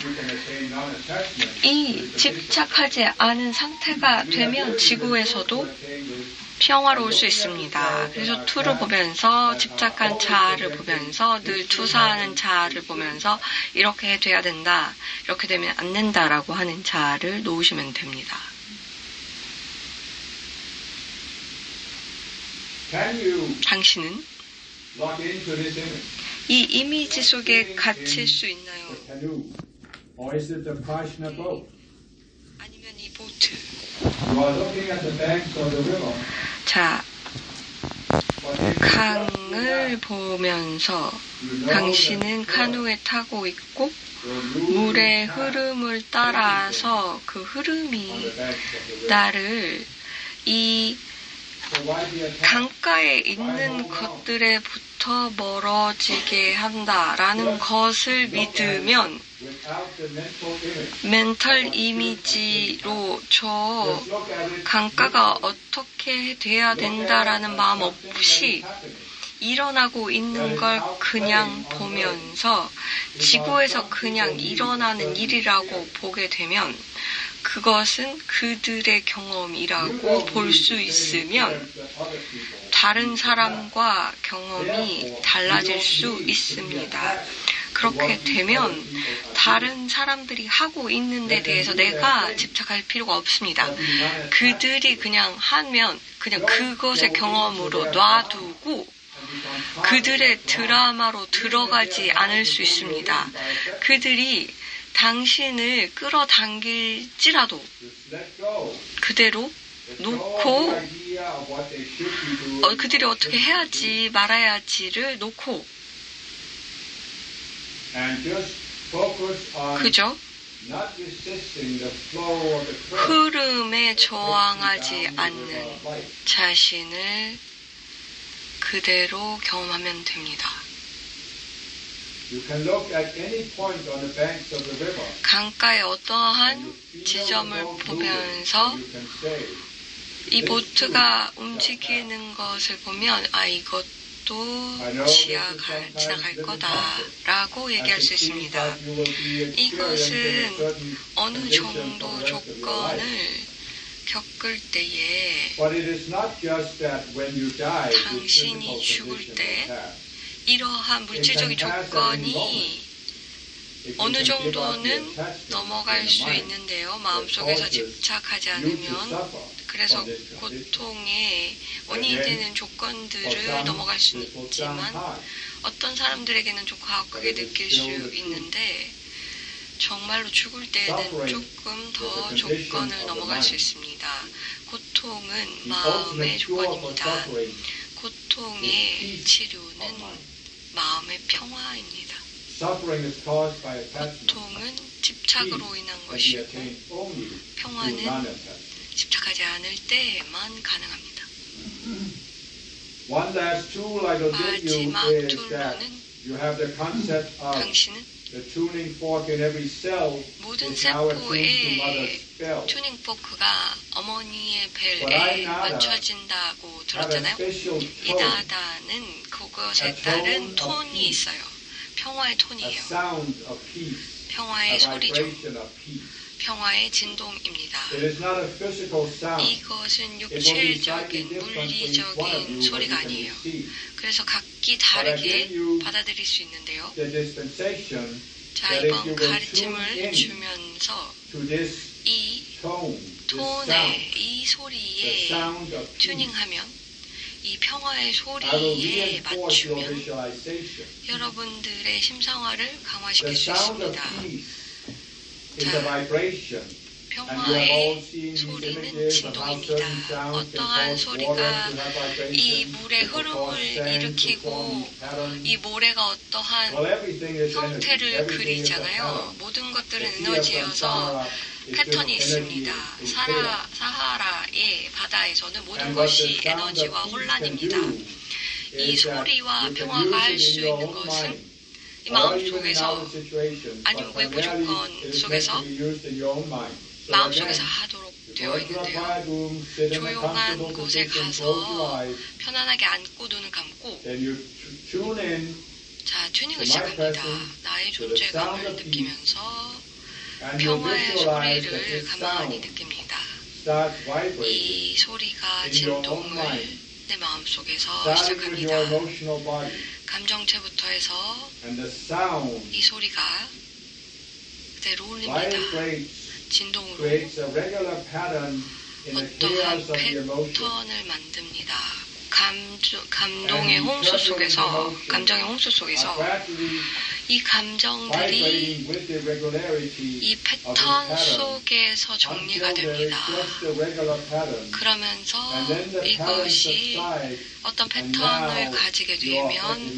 이 집착하지 않은 상태가 되면 지구에서도 평화로울 수 있습니다. 그래서 투를 보면서, 집착한 자아를 보면서, 늘 투사하는 자아를 보면서 이렇게 돼야 된다, 이렇게 되면 안 된다라고 하는 자아를 놓으시면 됩니다. 당신은 이 이미지 속에 갇힐 수 있나요? 아니면 이 보트. 자, 강을 보면서 당신은 카누에 타고 있고, 물의 흐름을 따라서 그 흐름이 나를 이 강가에 있는 것들에부터 멀어지게 한다라는 것을 믿으면, 멘탈 이미지로 저 강가가 어떻게 돼야 된다라는 마음 없이 일어나고 있는 걸 그냥 보면서 지구에서 그냥 일어나는 일이라고 보게 되면, 그것은 그들의 경험이라고 볼 수 있으면 다른 사람과 경험이 달라질 수 있습니다. 그렇게 되면 다른 사람들이 하고 있는 데 대해서 내가 집착할 필요가 없습니다. 그들이 그냥 하면 그냥 그것의 경험으로 놔두고 그들의 드라마로 들어가지 않을 수 있습니다. 그들이 당신을 끌어당길지라도 그대로 놓고, 그들이 어떻게 해야지 말아야지를 놓고 그저 흐름에 저항하지 않는 자신을 그대로 경험하면 됩니다. You can look at any point on the banks of the river. 강가의 어떠한 지점을 보면서 이 보트가 움직이는 것을 보면 이것도 지나갈 거다라고 얘기할 수 있습니다. 이것은 어느 정도 조건을 겪을 때에 당신이 죽을 때 이러한 물질적인 조건이 어느 정도는 넘어갈 수 있는데요. 마음속에서 집착하지 않으면 그래서 고통의 원인이 되는 조건들을 넘어갈 수는 있지만 어떤 사람들에게는 좀 과하게 느낄 수 있는데 정말로 죽을 때에는 조금 더 조건을 넘어갈 수 있습니다. 고통은 마음의 조건입니다. 고통의 치료는 마음의 평화입니다. 고통은 집착으로 인한 것이고 평화는 집착하지 않을 때만 가능합니다. 마지막 툴로는 당신은 모든 세포에 튜닝 포크가 어머니의 벨에 맞춰진다고 들었잖아요. 이 나다는 그것에 따른 톤이 있어요. 평화의 톤이에요. 평화의 소리죠. 평화의 진동입니다. 이것은 육체적인, 물리적인 소리가 아니에요. 그래서 각기 다르게 받아들일 수 있는데요. 자, 이번 가르침을 주면서 이 톤에, 이 소리에 튜닝하면 이 평화의 소리에 맞추면 여러분들의 심상화를 강화시킬 수 있습니다. 자, 평화의 소리는 진동입니다. 어떠한 소리가 이 물의 흐름을 일으키고 이 모래가 어떠한 형태를 그리잖아요. 모든 것들은 에너지여서 패턴이 있습니다. 사하라의 바다에서는 모든 것이 에너지와 혼란입니다. 이 소리와 평화가 할 수 있는 것은 이 마음속에서 아니면 외부 조건 속에서 마음속에서 하도록 되어 있는데요. 조용한 곳에 가서 편안하게 앉고 눈을 감고 자, 튜닝을 시작합니다. 나의 존재감을 느끼면서 평화의 소리를 가만히 느낍니다. 이 소리가 진동을 내 마음속에서 시작합니다. 감정체부터 해서 이 소리가 그대로 울립니다. 진동으로 어떠한 패턴을 만듭니다. 감정의 홍수 속에서 이 감정들이 이 패턴 속에서 정리가 됩니다. 그러면서 이것이 어떤 패턴을 가지게 되면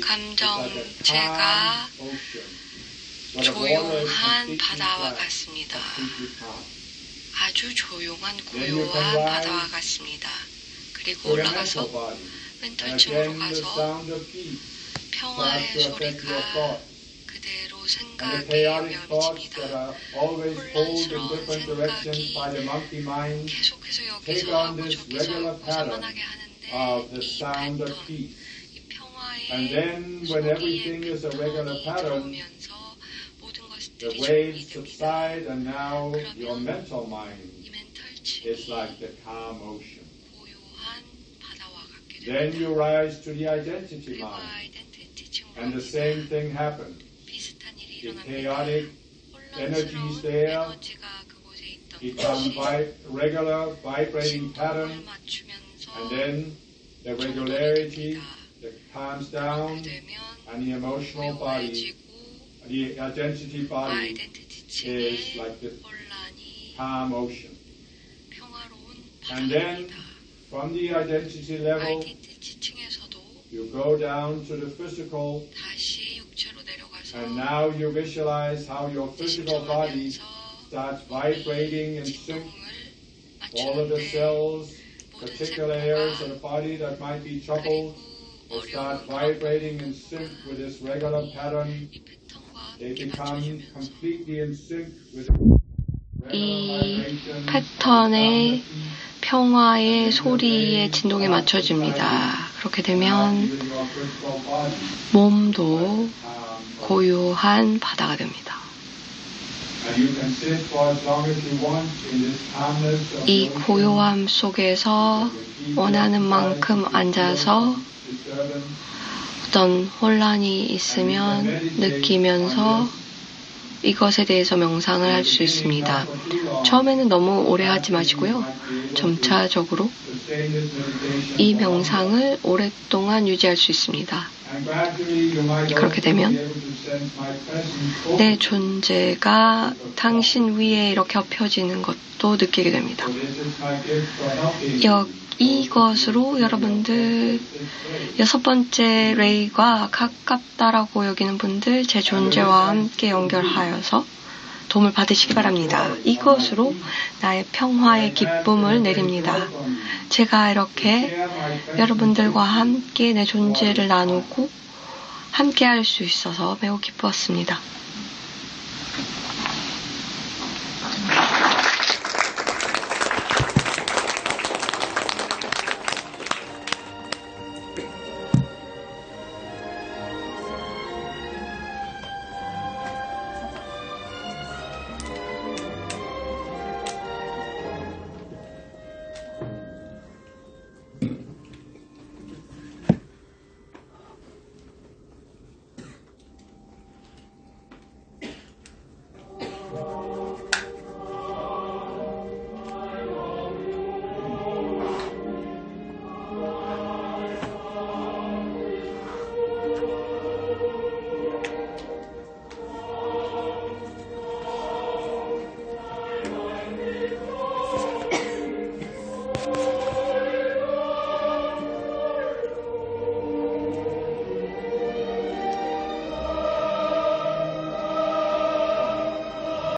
감정체가 조용한 바다와 같습니다. 아주 조용한 고요한 바다와 같습니다. 그리고 올라가서 멘탈층으로 가서 평화의 소리가 그대로 생각에 미칩니다. 혼란스러운 생각이 계속해서 여기서 하고 저기서 하고 산만하게 하는데 이 패턴, 이 평화의 소리의 패턴이 들어오면서 모든 것들이 정리됩니다. 그러면 이 멘탈층이 Then you rise to the identity mind, and the same thing happens. The chaotic energy is there, it becomes regular vibrating pattern, and then the regularity that calms down, and the emotional body, the identity body is like the calm ocean. And then from the identity level, you go down to the physical, and now you visualize how your physical body starts vibrating in sync. All of the cells, particular areas of the body that might be troubled, They start vibrating in sync with this regular pattern. They become completely in sync with 이 패턴의 평화의 소리의 진동에 맞춰집니다. 그렇게 되면 몸도 고요한 바다가 됩니다. 이 고요함 속에서 원하는 만큼 앉아서 어떤 혼란이 있으면 느끼면서 이것에 대해서 명상을 할 수 있습니다. 처음에는 너무 오래 하지 마시고요. 점차적으로 이 명상을 오랫동안 유지할 수 있습니다. 그렇게 되면 내 존재가 당신 위에 이렇게 엎혀지는 것도 느끼게 됩니다. 이것으로 여러분들 6번째 레이가 가깝다라고 여기는 분들 제 존재와 함께 연결하여서 도움을 받으시기 바랍니다. 이것으로 나의 평화의 기쁨을 내립니다. 제가 이렇게 여러분들과 함께 내 존재를 나누고 함께 할 수 있어서 매우 기뻤습니다.